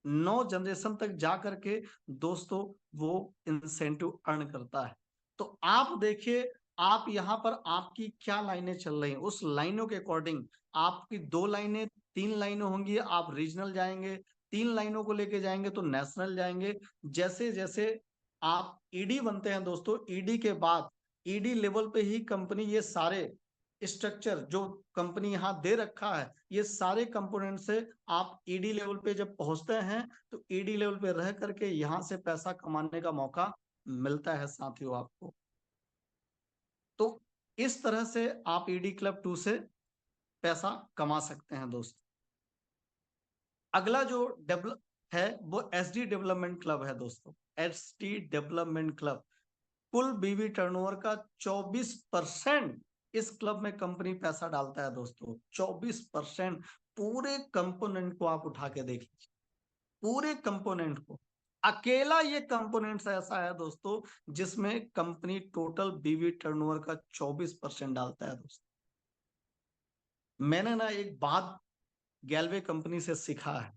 9 जनरेशन तक जा करके दोस्तों वो इंसेंटिव अर्न करता है। तो आप देखिए आप यहाँ पर आपकी क्या लाइनें चल रही हैं, उस लाइनों के अकॉर्डिंग आपकी 2 लाइनें 3 लाइनें होंगी, आप रीजनल जाएंगे, 3 लाइनों को लेके जाएंगे तो नेशनल जाएंगे। जैसे जैसे आप ईडी बनते हैं दोस्तों, ईडी के बाद ईडी लेवल पे ही कंपनी ये सारे स्ट्रक्चर जो कंपनी यहाँ दे रखा है, ये सारे कंपोनेंट से आप ईडी लेवल पे जब पहुंचते हैं तो ईडी लेवल पे रह करके यहाँ से पैसा कमाने का मौका मिलता है साथियों आपको। तो इस तरह से आप ईडी क्लब 2 से पैसा कमा सकते हैं दोस्त। अगला जो डेवलप है वो एसडी डेवलपमेंट क्लब है दोस्तों। एसडी डेवलपमेंट क्लब कुल बीवी टर्नओवर का 24% इस क्लब में कंपनी पैसा डालता है दोस्तों। 24% पूरे कंपोनेंट को आप उठा के देख लीजिए, पूरे कंपोनेंट को। अकेला ये कंपोनेंट्स ऐसा है दोस्तों जिसमें कंपनी टोटल बीवी टर्नओवर का 24% डालता है दोस्तों। मैंने ना एक बात गैल्वे कंपनी से सीखा है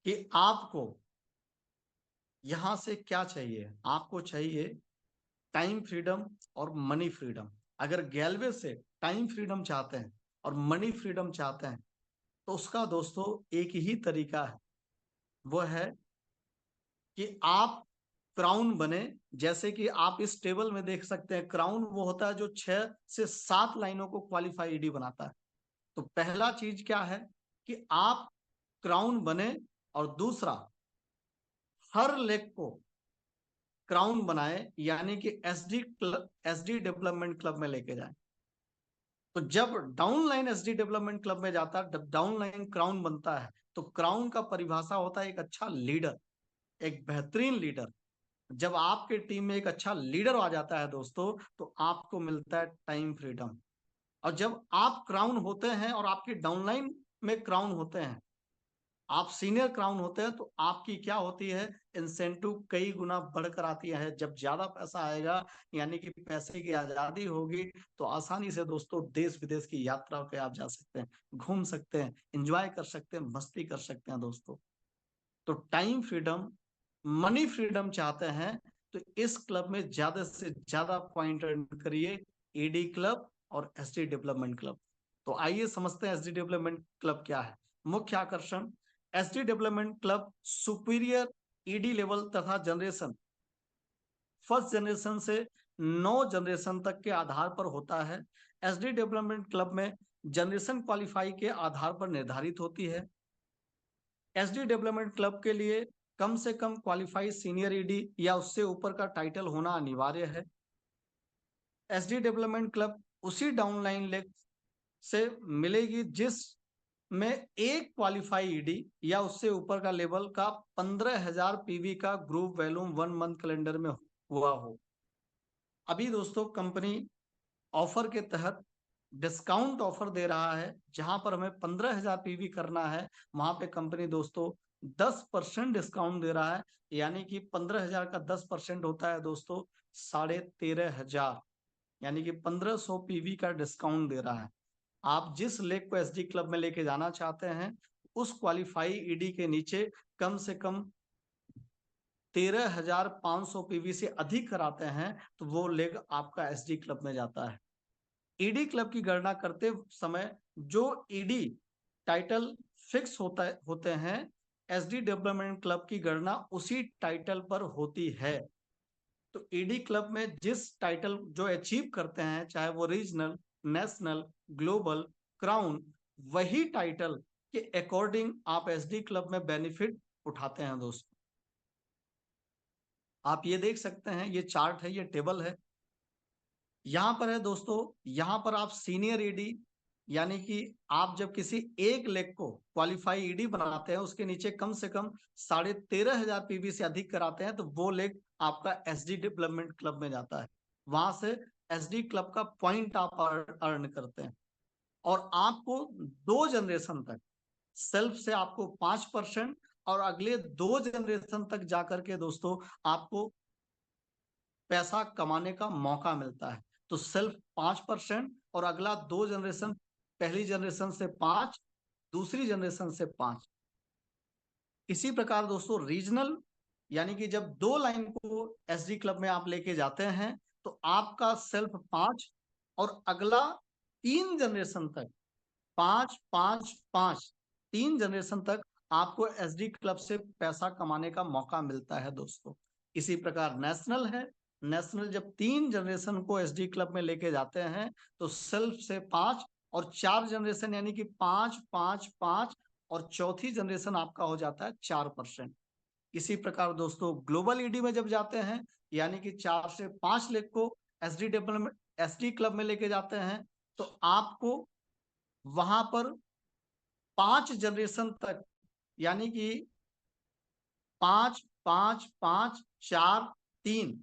कि आपको यहां से क्या चाहिए, आपको चाहिए टाइम फ्रीडम और मनी फ्रीडम। अगर गैल्वे से टाइम फ्रीडम चाहते हैं और मनी फ्रीडम चाहते हैं तो उसका दोस्तों एक ही तरीका है, वो है कि आप क्राउन बने। जैसे कि आप इस टेबल में देख सकते हैं, क्राउन वो होता है जो 6 से 7 लाइनों को क्वालिफाई ईडी बनाता है। तो पहला चीज क्या है कि आप क्राउन बने और दूसरा हर लेग को क्राउन बनाए, यानी कि एसडी डेवलपमेंट क्लब में लेके जाए। तो जब down line SD development club में जाता है, जब डाउन लाइन क्राउन बनता है तो क्राउन का परिभाषा होता है एक अच्छा लीडर, एक बेहतरीन लीडर। जब आपके टीम में एक अच्छा लीडर आ जाता है दोस्तों तो आपको मिलता है टाइम फ्रीडम। और जब आप क्राउन होते हैं और आपके डाउनलाइन में क्राउन होते हैं, आप सीनियर क्राउन होते हैं, तो आपकी क्या होती है, इंसेंटिव कई गुना बढ़कर आती है। जब ज्यादा पैसा आएगा यानी कि पैसे की आजादी होगी तो आसानी से दोस्तों देश विदेश की यात्रा पे आप जा सकते हैं, घूम सकते हैं, एंजॉय कर सकते हैं, मस्ती कर सकते हैं दोस्तों। तो टाइम फ्रीडम, मनी फ्रीडम चाहते हैं तो इस क्लब में ज्यादा से ज्यादा पॉइंट अर्न करिए, ईडी क्लब और एसडी डेवलपमेंट क्लब। तो आइए समझते हैं एसडी डेवलपमेंट क्लब क्या है। मुख्य आकर्षण, SD development club superior ED level तथा जनरेशन फर्स्ट जनरेशन से 9 जनरेशन तक के आधार पर होता है। एसडी डेवलपमेंट क्लब में जनरेशन क्वालिफाई के आधार पर निर्धारित होती है। एसडी डेवलपमेंट क्लब के लिए कम से कम क्वालिफाई सीनियर ईडी या उससे ऊपर का टाइटल होना अनिवार्य है। एसडी डेवलपमेंट क्लब उसी डाउनलाइन लेग से मिलेगी जिस में एक क्वालिफाई ईडी या उससे ऊपर का लेवल का 15,000 पीवी का ग्रुप वैल्यूम 1 मंथ कैलेंडर में हुआ हो। अभी दोस्तों कंपनी ऑफर के तहत डिस्काउंट ऑफर दे रहा है, जहां पर हमें 15,000 पीवी करना है वहां पे कंपनी दोस्तों 10% डिस्काउंट दे रहा है। यानी कि 15,000 का 10% होता है दोस्तों 13,500 यानी कि 1500 पीवी का डिस्काउंट दे रहा है। आप जिस लेग को एसडी क्लब में लेके जाना चाहते हैं उस क्वालिफाई ईडी के नीचे कम से कम 13,500 पीवी से अधिक कराते हैं तो वो लेग आपका एसडी क्लब में जाता है। ईडी क्लब की गणना करते समय जो ईडी टाइटल फिक्स होते हैं, एसडी डेवलपमेंट क्लब की गणना उसी टाइटल पर होती है। तो ईडी क्लब में जिस टाइटल जो अचीव करते हैं, चाहे वो रीजनल, नेशनल, ग्लोबल, क्राउन, वही टाइटल के अकॉर्डिंग आप एसडी क्लब में बेनिफिट उठाते हैं दोस्तों। आप ये देख सकते हैं, ये चार्ट है, ये टेबल है, यहां पर है दोस्तों। यहां पर आप सीनियर ईडी यानी कि आप जब किसी एक लेग को क्वालिफाई ईडी बनाते हैं उसके नीचे कम से कम 13,500 पीवी से अधिक कराते हैं तो वो लेग आपका एसडी डेवलपमेंट क्लब में जाता है। वहां से एसडी क्लब का पॉइंट आप अर्न करते हैं और आपको 2 जनरेशन तक सेल्फ से आपको 5% और अगले 2 जनरेशन तक जाकर के दोस्तों आपको पैसा कमाने का मौका मिलता है। तो सेल्फ 5% और अगला 2 जनरेशन, पहली जनरेशन से 5, दूसरी जनरेशन से 5। इसी प्रकार दोस्तों रीजनल यानी कि जब 2 लाइन को एसडी क्लब में आप लेके जाते हैं तो आपका सेल्फ 5 और अगला 3 जनरेशन तक 5, 5, 5, 3 जनरेशन तक आपको एसडी क्लब से पैसा कमाने का मौका मिलता है दोस्तों। इसी प्रकार नेशनल है, नेशनल जब 3 जनरेशन को एसडी क्लब में लेके जाते हैं तो सेल्फ से 5 और 4 जनरेशन यानी कि 5, 5, 5 और चौथी जनरेशन आपका हो जाता है 4%। इसी प्रकार दोस्तों ग्लोबल ईडी में जब जाते हैं यानी कि 4 से 5 लेग को एसडी डेवलपमेंट एसडी क्लब में लेके जाते हैं तो आपको वहां पर 5 जनरेशन तक यानी कि 5, 5, 5, 4, 3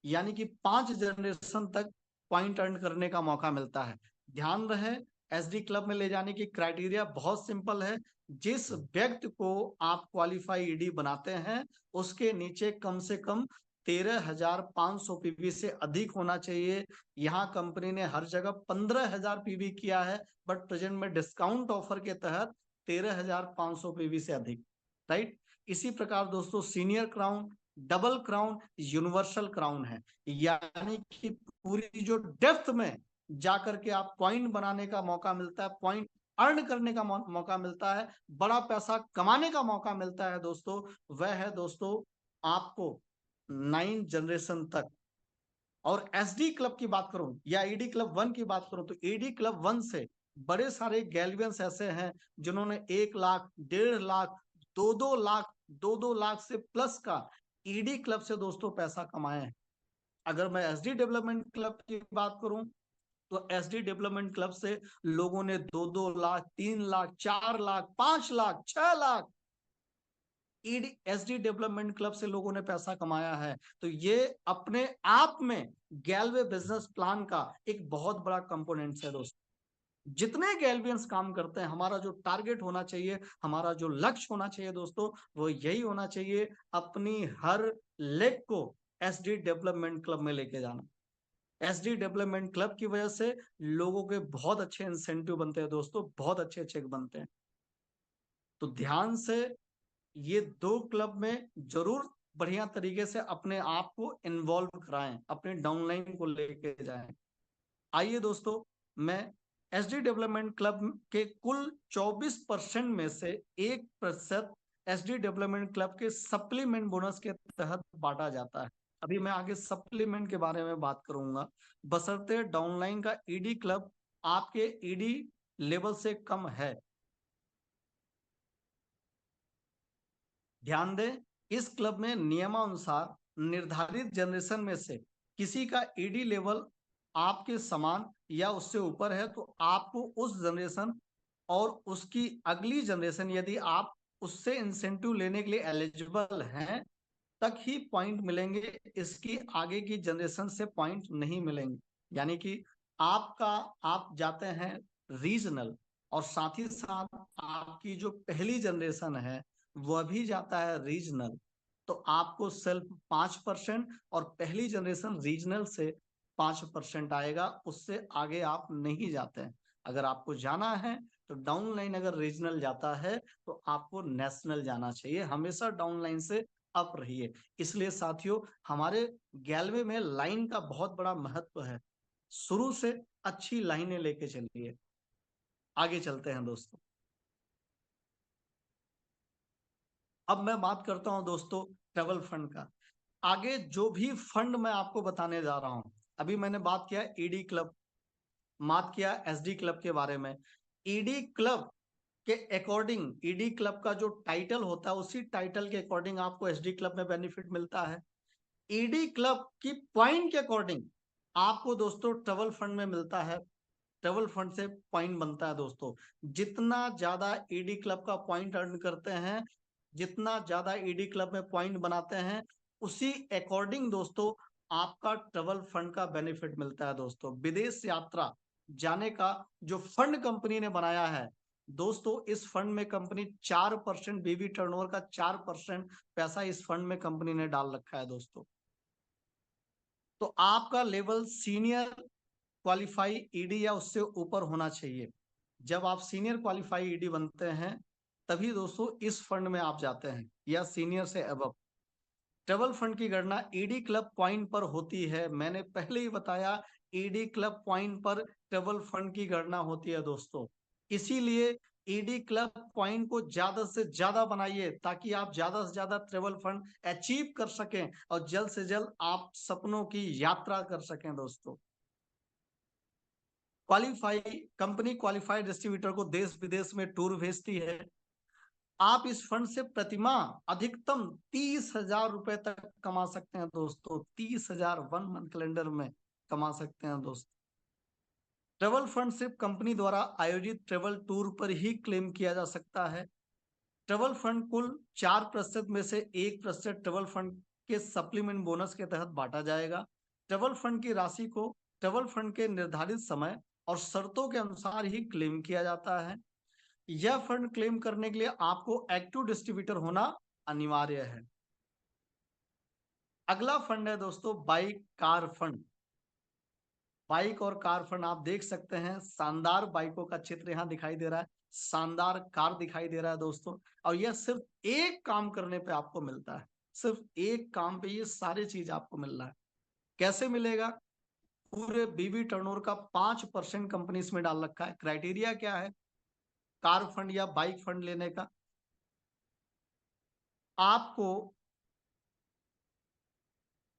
यानी कि 5 जनरेशन तक पॉइंट अर्न करने का मौका मिलता है। ध्यान रहे एसडी क्लब में ले जाने की क्राइटेरिया बहुत सिंपल है। जिस व्यक्ति को आप क्वालिफाई ईडी बनाते हैं उसके नीचे कम से कम 13,500 पीवी से अधिक होना चाहिए। यहाँ कंपनी ने हर जगह 15,000 पीवी किया है बट प्रेजेंट में डिस्काउंट ऑफर के तहत 13,500 पीवी से अधिक, राइट। इसी प्रकार दोस्तों senior crown, double crown, universal crown है, यानी कि पूरी जो डेप्थ में जाकर के आप पॉइंट बनाने का मौका मिलता है, पॉइंट अर्न करने का मौका मिलता है, बड़ा पैसा कमाने का मौका मिलता है दोस्तों। वह है दोस्तों आपको 9 जनरेशन तक। और एसडी क्लब की बात करूं या ईडी क्लब 1 की बात करूं तो ईडी क्लब 1 से बड़े सारे गैल्वियंस ऐसे हैं जिन्होंने 1 लाख, 1.5 लाख, 2-2 लाख, 2-2 लाख से प्लस का ईडी क्लब से दोस्तों पैसा कमाए हैं। अगर मैं एसडी डेवलपमेंट क्लब की बात करूं तो एसडी डेवलपमेंट क्लब से लोगों ने 2-2 lakh, 3 lakh, 4 lakh, 5 lakh, 6 lakh ED SD development club से लोगों ने पैसा कमाया है। तो ये अपने आप में गैल्वे बिजनेस प्लान का एक बहुत बड़ा कंपोनेंट है दोस्तों। जितने गैल्वियंस काम करते हैं, हमारा जो टारगेट होना चाहिए, हमारा जो लक्ष्य होना चाहिए दोस्तों, वो यही होना चाहिए, अपनी हर लेग को एसडी डेवलपमेंट क्लब में लेके जाना। एसडी डेवलपमेंट क्लब की वजह से लोगों के बहुत अच्छे इंसेंटिव बनते हैं दोस्तों, बहुत अच्छे चेक बनते हैं। तो ध्यान से ये 2 क्लब में जरूर बढ़िया तरीके से अपने आप को इन्वॉल्व कराएं, अपने डाउनलाइन को लेके जाएं। आइए दोस्तों, मैं एसडी डेवलपमेंट क्लब के कुल 24% में से 1% एसडी डेवलपमेंट क्लब के सप्लीमेंट बोनस के तहत बांटा जाता है। अभी मैं आगे सप्लीमेंट के बारे में बात करूंगा, बशर्ते डाउनलाइन का ईडी क्लब आपके ईडी लेवल से कम है। ध्यान दें, इस क्लब में नियमानुसार निर्धारित जनरेशन में से किसी का ईडी लेवल आपके समान या उससे ऊपर है तो आपको उस जनरेशन और उसकी अगली जनरेशन, यदि आप उससे इंसेंटिव लेने के लिए एलिजिबल हैं, तक ही पॉइंट मिलेंगे। इसकी आगे की जनरेशन से पॉइंट नहीं मिलेंगे। यानी कि आप जाते हैं रीजनल और साथ ही साथ आपकी जो पहली जनरेशन है वह भी जाता है रीजनल, तो आपको सेल्फ 5% और पहली जनरेशन रीजनल से 5% आएगा, उससे आगे आप नहीं जाते हैं। अगर आपको जाना है तो डाउनलाइन अगर रीजनल जाता है तो आपको नेशनल जाना चाहिए, हमेशा डाउनलाइन से अप रहिए। इसलिए साथियों, हमारे 11वें में लाइन का बहुत बड़ा महत्व है, शुरू से अच्छी लाइनें लेके चलिए। आगे चलते हैं दोस्तों। अब मैं बात करता हूं दोस्तों ट्रेवल फंड का। आगे जो भी फंड मैं आपको बताने जा रहा हूं, अभी मैंने बात किया ईडी क्लब, बात किया एसडी क्लब के बारे में। ईडी क्लब के अकॉर्डिंग, ईडी क्लब का जो टाइटल होता है उसी टाइटल के अकॉर्डिंग आपको एसडी क्लब में बेनिफिट मिलता है। ईडी क्लब की पॉइंट के अकॉर्डिंग आपको दोस्तों ट्रेवल फंड में मिलता है। ट्रेवल फंड से पॉइंट बनता है दोस्तों। जितना ज्यादा ईडी क्लब का पॉइंट अर्न करते हैं, जितना ज्यादा ईडी क्लब में पॉइंट बनाते हैं, उसी अकॉर्डिंग दोस्तों आपका ट्रेवल फंड का बेनिफिट मिलता है दोस्तों। विदेश यात्रा जाने का जो फंड कंपनी ने बनाया है दोस्तों, इस फंड में कंपनी 4% बीबी टर्नओवर का 4% पैसा इस फंड में कंपनी ने डाल रखा है दोस्तों। तो आपका लेवल सीनियर क्वालिफाई ईडी या उससे ऊपर होना चाहिए। जब आप सीनियर क्वालिफाई ईडी बनते हैं तभी दोस्तों इस फंड में आप जाते हैं, या सीनियर से अबव। ट्रेवल फंड की गणना ईडी क्लब पॉइंट पर होती है। मैंने पहले ही बताया, ईडी क्लब पॉइंट पर ट्रेवल फंड की गणना होती है दोस्तों। इसीलिए ईडी क्लब पॉइंट को ज्यादा से ज्यादा बनाइए, ताकि आप ज्यादा से ज्यादा ट्रेवल फंड अचीव कर सकें और जल्द से जल्द आप सपनों की यात्रा कर सकें दोस्तों। क्वालिफाई कंपनी क्वालिफाइड डिस्ट्रीब्यूटर को देश विदेश में टूर भेजती है। आप इस फंड से प्रतिमाह अधिकतम 30,000 रुपए तक कमा सकते हैं दोस्तों। 30,000 1 मंथ कैलेंडर में कमा सकते हैं दोस्तों। ट्रेवल फंड सिर्फ कंपनी द्वारा आयोजित ट्रेवल टूर पर ही क्लेम किया जा सकता है। ट्रेवल फंड कुल 4% में से 1% ट्रेवल फंड के सप्लीमेंट बोनस के तहत बांटा जाएगा। ट्रेवल फंड की राशि को ट्रेवल फंड के निर्धारित समय और शर्तों के अनुसार ही क्लेम किया जाता है। यह फंड क्लेम करने के लिए आपको एक्टिव डिस्ट्रीब्यूटर होना अनिवार्य है। अगला फंड है दोस्तों बाइक कार फंड। बाइक और कार फंड आप देख सकते हैं, शानदार बाइकों का चित्र यहाँ दिखाई दे रहा है, शानदार कार दिखाई दे रहा है दोस्तों। और यह सिर्फ एक काम करने पे आपको मिलता है, सिर्फ एक काम पे ये सारी चीज आपको मिल रहा है। कैसे मिलेगा? पूरे बीबी टर्नओवर का 5% कंपनी इसमें डाल रखा है। क्राइटेरिया क्या है कार फंड या बाइक फंड लेने का? आपको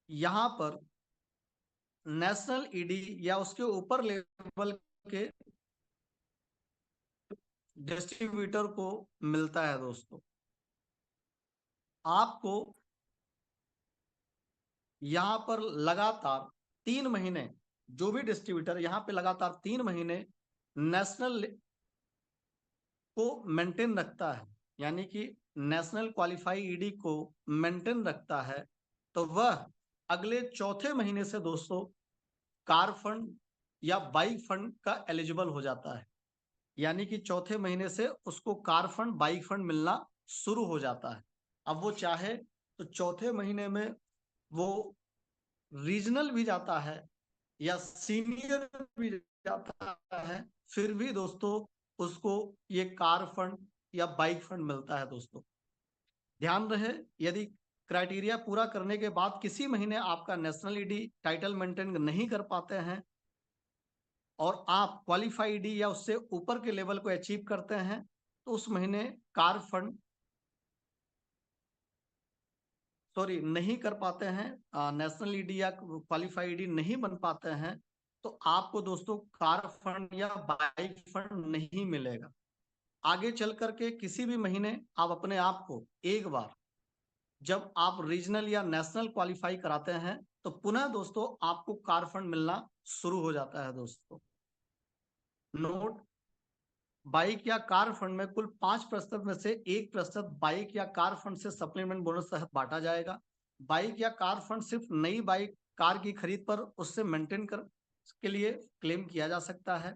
यहां पर नेशनल ईडी या उसके ऊपर लेवल के डिस्ट्रीब्यूटर को मिलता है दोस्तों। आपको यहां पर लगातार 3 महीने, जो भी डिस्ट्रीब्यूटर यहां पे लगातार 3 महीने नेशनल को मेंटेन रखता है, यानी कि नेशनल क्वालिफाई ईडी को मेंटेन रखता है, तो वह अगले चौथे महीने से दोस्तों कार फंड या बाइक फंड का एलिजिबल हो जाता है। यानी कि चौथे महीने से उसको कार फंड बाइक फंड मिलना शुरू हो जाता है। अब वो चाहे तो चौथे महीने में वो रीजनल भी जाता है या सीनियर भी जाता है, फिर भी दोस्तों उसको ये कार फंड या बाइक फंड मिलता है दोस्तों। ध्यान रहे, यदि क्राइटेरिया पूरा करने के बाद किसी महीने आपका नेशनल ईडी टाइटल मेंटेन नहीं कर पाते हैं और आप क्वालिफाई ईडी या उससे ऊपर के लेवल को अचीव करते हैं, तो उस महीने कार फंड सॉरी नहीं कर पाते हैं, नेशनल ईडी या क्वालिफाई ईडी नहीं बन पाते हैं, तो आपको दोस्तों कार फंड या बाइक फंड नहीं मिलेगा। आगे चल करके किसी भी महीने आप अपने आप को एक बार जब आप रीजनल या नेशनल क्वालिफाई कराते हैं तो पुनः दोस्तों आपको कार फंड मिलना शुरू हो जाता है दोस्तों। नोट, बाइक या कार फंड में कुल 5% में से 1% बाइक या कार फंड से सप्लीमेंट बोनस तहत बांटा जाएगा। बाइक या कार फंड सिर्फ नई बाइक कार की खरीद पर उससे मेंटेन कर के लिए क्लेम किया जा सकता है।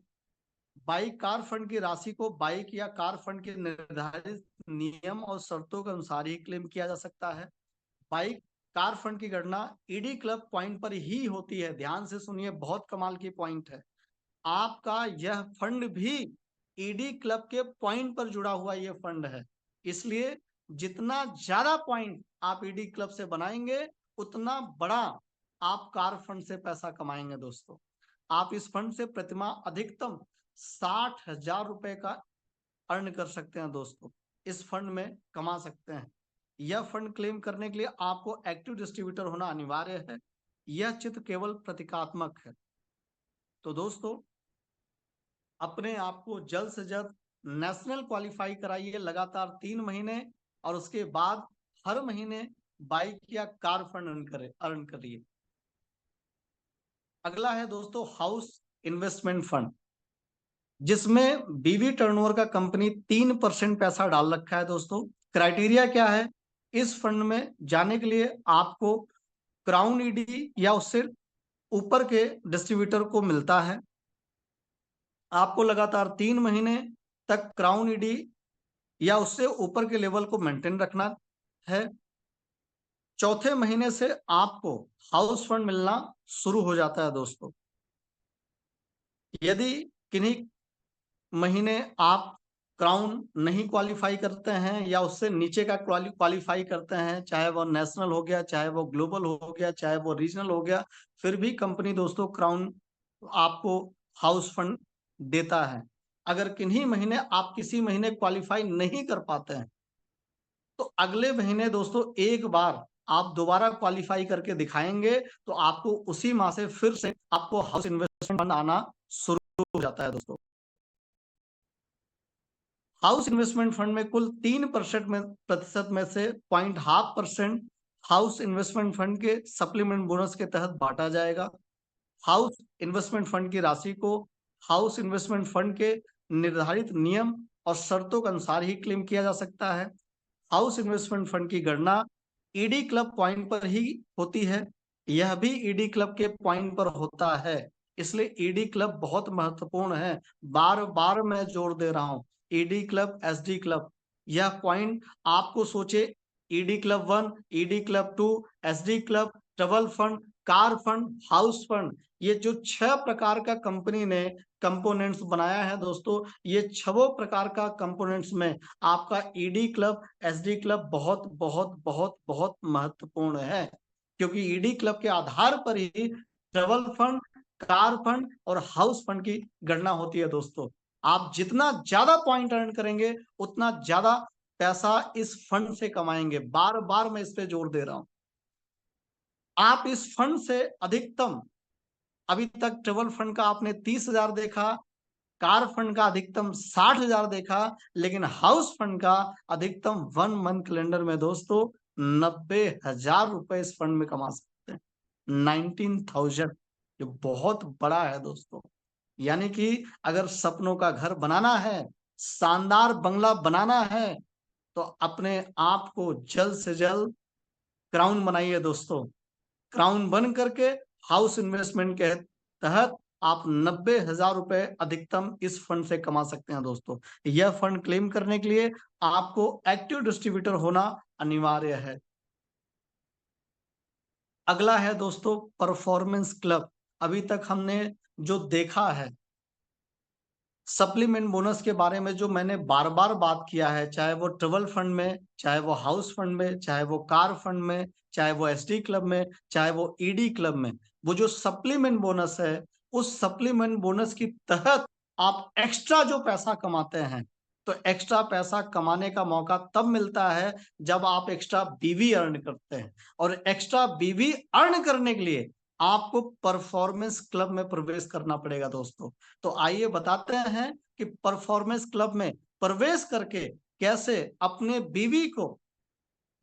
बाइक कार फंड की राशि को बाइक या कार फंड के निर्धारित नियम और शर्तों के अनुसार ही क्लेम किया जा सकता है। बाइक कार फंड की गणना ईडी क्लब पॉइंट पर ही होती है। ध्यान से सुनिए, बहुत कमाल की पॉइंट है। आपका यह फंड भी ईडी क्लब के पॉइंट पर जुड़ा हुआ ये फंड है, इसलिए जितना ज्यादा पॉइंट आप ईडी क्लब से बनाएंगे उतना बड़ा आप कार फंड से पैसा कमाएंगे। दोस्तों, आप इस फंड से प्रतिमाह अधिकतम 60,000 रुपए का अर्न कर सकते हैं। दोस्तों, इस फंड में कमा सकते हैं। यह फंड क्लेम करने के लिए आपको एक्टिव डिस्ट्रीब्यूटर होना अनिवार्य है। यह चित्र केवल प्रतीकात्मक है। तो दोस्तों, अपने आप को जल्द से जल्द नेशनल क्वालिफाई कराइए लगातार 3 महीने, और उसके बाद हर महीने बाइक या कार फंड अर्न करिए। अगला है दोस्तों हाउस इन्वेस्टमेंट फंड, जिसमें बीवी टर्नओवर का कंपनी 3% पैसा डाल रखा है। दोस्तों, क्राइटेरिया क्या है? इस फंड में जाने के लिए आपको क्राउन ईडी या उससे ऊपर के डिस्ट्रीब्यूटर को मिलता है। आपको लगातार 3 महीने तक क्राउन ईडी या उससे ऊपर के लेवल को मेंटेन रखना है। चौथे महीने से आपको हाउस फंड मिलना शुरू हो जाता है। दोस्तों, यदि किन्हीं महीने आप क्राउन नहीं क्वालिफाई करते हैं या उससे नीचे का क्वालिफाई करते हैं, चाहे वो नेशनल हो गया, चाहे वो ग्लोबल हो गया, चाहे वो रीजनल हो गया, फिर भी कंपनी दोस्तों क्राउन आपको हाउस फंड देता है। अगर किन्हीं महीने आप किसी महीने क्वालिफाई नहीं कर पाते हैं तो अगले महीने दोस्तों एक बार आप दोबारा क्वालिफाई करके दिखाएंगे तो आपको उसी माह से फिर से आपको हाउस इन्वेस्टमेंट फंड आना शुरू हो जाता है। दोस्तों, हाउस इन्वेस्टमेंट फंड में कुल 3% में से 0.5% हाउस इन्वेस्टमेंट फंड के सप्लीमेंट बोनस के तहत बांटा जाएगा। हाउस इन्वेस्टमेंट फंड की राशि को हाउस इन्वेस्टमेंट फंड के निर्धारित नियम और शर्तों के अनुसार ही क्लेम किया जा सकता है। हाउस इन्वेस्टमेंट फंड की गणना ईडी क्लब पॉइंट पर ही होती है। यह भी ईडी क्लब के पॉइंट पर होता है, इसलिए ईडी क्लब बहुत महत्वपूर्ण है। बार बार मैं जोर दे रहा हूं, ईडी क्लब, एसडी क्लब, यह पॉइंट आपको सोचे। ED club 1, ED club 2, SD club, trouble fund, car fund, house fund, ये जो 6 प्रकार का कंपनी ने कंपोनेंट्स बनाया है दोस्तों, ये 6 प्रकार का कंपोनेंट्स में आपका ईडी क्लब, एसडी क्लब बहुत बहुत बहुत बहुत महत्वपूर्ण है, क्योंकि ईडी क्लब के आधार पर ही ट्रबल फंड, कार फंड और हाउस फंड की गणना होती है। दोस्तों, आप जितना ज्यादा पॉइंट अर्न करेंगे उतना ज्यादा पैसा इस फंड से कमाएंगे। बार बार मैं इस पे जोर दे रहा हूं। आप इस फंड से अधिकतम, अभी तक ट्रबल फंड का आपने 30,000 देखा, कार फंड का अधिकतम 60,000 देखा, लेकिन हाउस फंड का अधिकतम 1 मंथ कैलेंडर में दोस्तों 90,000 रुपए इस फंड में कमा सकते हैं। 19,000, जो बहुत बड़ा है दोस्तों। यानी कि अगर सपनों का घर बनाना है, शानदार बंगला बनाना है, तो अपने आप को जल्द से जल्द क्राउन बनाइए दोस्तों। क्राउन बन करके हाउस इन्वेस्टमेंट के तहत आप 90,000 रुपए अधिकतम इस फंड से कमा सकते हैं। दोस्तों, यह फंड क्लेम करने के लिए आपको एक्टिव डिस्ट्रीब्यूटर होना अनिवार्य है। अगला है दोस्तों परफॉर्मेंस क्लब। अभी तक हमने जो देखा है सप्लीमेंट बोनस के बारे में, जो मैंने बार बार बात किया है, चाहे वो ट्रबल फंड में, चाहे वो हाउस फंड में, चाहे वो कार फंड में, चाहे वो एसडी क्लब में, चाहे वो ईडी क्लब में, वो जो सप्लीमेंट बोनस है, उस सप्लीमेंट बोनस की तहत आप एक्स्ट्रा जो पैसा कमाते हैं, तो एक्स्ट्रा पैसा कमाने का मौका तब मिलता है जब आप एक्स्ट्रा बीवी अर्न करते हैं। और एक्स्ट्रा बीवी अर्न करने के लिए आपको परफॉर्मेंस क्लब में प्रवेश करना पड़ेगा। दोस्तों, तो आइए बताते हैं कि परफॉर्मेंस क्लब में प्रवेश करके कैसे अपने बीवी को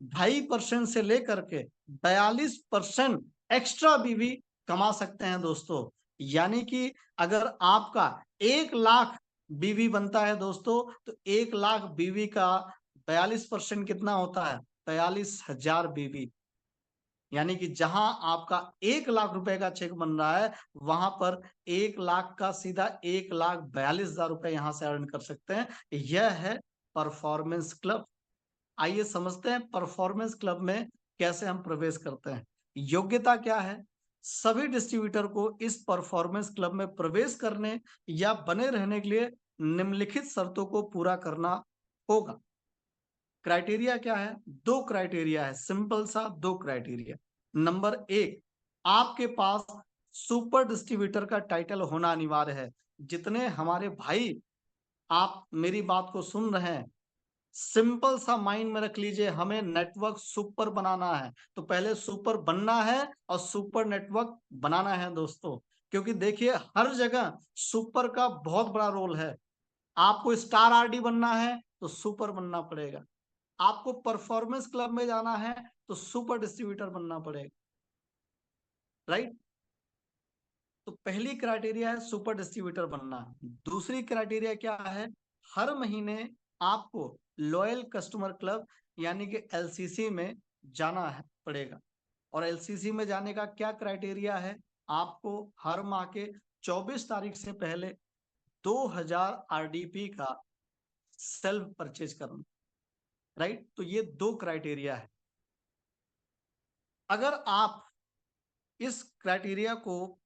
2.5% से लेकर के 42% एक्स्ट्रा बीवी कमा सकते हैं। दोस्तों, यानी कि अगर आपका 1 लाख बीवी बनता है दोस्तों, तो 1 लाख बीवी का 42% कितना होता है? 42,000 बीवी। यानी कि जहां आपका 1 लाख रुपए का चेक बन रहा है, वहां पर 1 लाख का सीधा 1,42,000 रुपए यहां से अर्न कर सकते हैं। यह है परफॉर्मेंस क्लब। आइए समझते हैं परफॉर्मेंस क्लब में कैसे हम प्रवेश करते हैं। योग्यता क्या है, सभी डिस्ट्रीब्यूटर को इस परफॉर्मेंस क्लब में प्रवेश करने या बने रहने के लिए निम्नलिखित शर्तों को पूरा करना होगा। क्राइटेरिया क्या है, 2 क्राइटेरिया है, सिंपल सा 2 क्राइटेरिया। नंबर 1, आपके पास सुपर डिस्ट्रीब्यूटर का टाइटल होना अनिवार्य है। जितने हमारे भाई आप मेरी बात को सुन रहे हैं, सिंपल सा माइंड में रख लीजिए, हमें नेटवर्क सुपर बनाना है तो पहले सुपर बनना है और सुपर नेटवर्क बनाना है दोस्तों। क्योंकि देखिए हर जगह सुपर का बहुत बड़ा रोल है। आपको स्टार आरडी बनना है तो सुपर बनना पड़ेगा, आपको परफॉर्मेंस क्लब में जाना है तो सुपर डिस्ट्रीब्यूटर बनना पड़ेगा, राइट। तो पहली क्राइटेरिया है सुपर डिस्ट्रीब्यूटर बनना। दूसरी क्राइटेरिया क्या है, हर महीने आपको लॉयल कस्टमर क्लब यानी कि एलसीसी में जाना है पड़ेगा। और एलसीसी में जाने का क्या क्राइटेरिया है, आपको हर माह के 24 तारीख से पहले 2000 आरडीपी का सेल्फ परचेज करना, राइट। तो ये 2 क्राइटेरिया है। अगर आप इस क्राइटेरिया को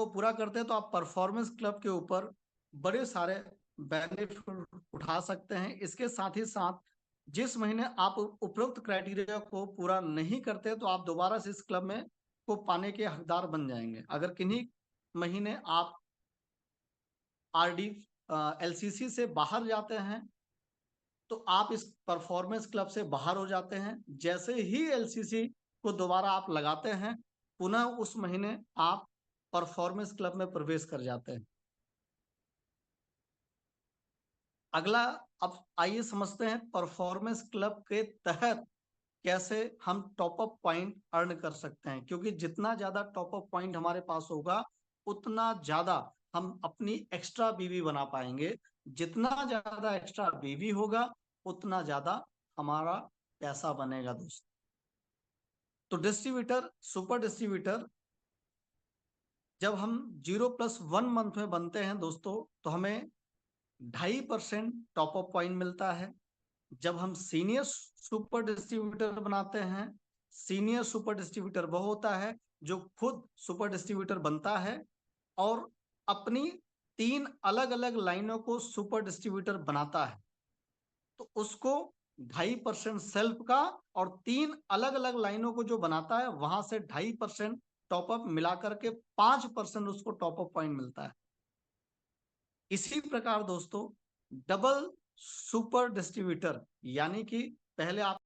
पूरा करते हैं तो आप परफॉर्मेंस क्लब के ऊपर बड़े सारे बेनिफिट उठा सकते हैं। इसके साथ ही साथ जिस महीने आप उपरोक्त क्राइटेरिया को पूरा नहीं करते तो आप दोबारा से इस क्लब में को पाने के हकदार बन जाएंगे। अगर किन्हीं महीने आप आरडी एलसीसी से बाहर जाते हैं तो आप इस परफॉर्मेंस क्लब से बाहर हो जाते हैं। जैसे ही एलसीसी को दोबारा आप लगाते हैं, पुनः उस महीने आप परफॉर्मेंस क्लब में प्रवेश कर जाते हैं। अगला, अब आइए समझते हैं परफॉर्मेंस क्लब के तहत कैसे हम टॉप अप पॉइंट अर्न कर सकते हैं। क्योंकि जितना ज्यादा टॉप अप पॉइंट हमारे पास होगा उतना ज्यादा हम अपनी एक्स्ट्रा बीवी बना पाएंगे। जितना ज्यादा एक्स्ट्रा बीवी होगा उतना ज्यादा हमारा पैसा बनेगा दोस्तों। तो डिस्ट्रीब्यूटर, सुपर डिस्ट्रीब्यूटर जब हम 0+1 मंथ में बनते हैं दोस्तों तो हमें 2.5% टॉप अप पॉइंट मिलता है। जब हम सीनियर सुपर डिस्ट्रीब्यूटर बनाते हैं, सीनियर सुपर डिस्ट्रीब्यूटर वो होता है जो खुद सुपर डिस्ट्रीब्यूटर बनता है और अपनी 3 अलग अलग लाइनों को सुपर डिस्ट्रीब्यूटर बनाता है, तो उसको 2.5% सेल्फ का और 3 अलग अलग लाइनों को जो बनाता है वहां से 2.5% टॉपअप मिलाकर के 5% उसको टॉपअप पॉइंट मिलता है। इसी प्रकार दोस्तों डबल सुपर डिस्ट्रीब्यूटर यानी कि पहले आप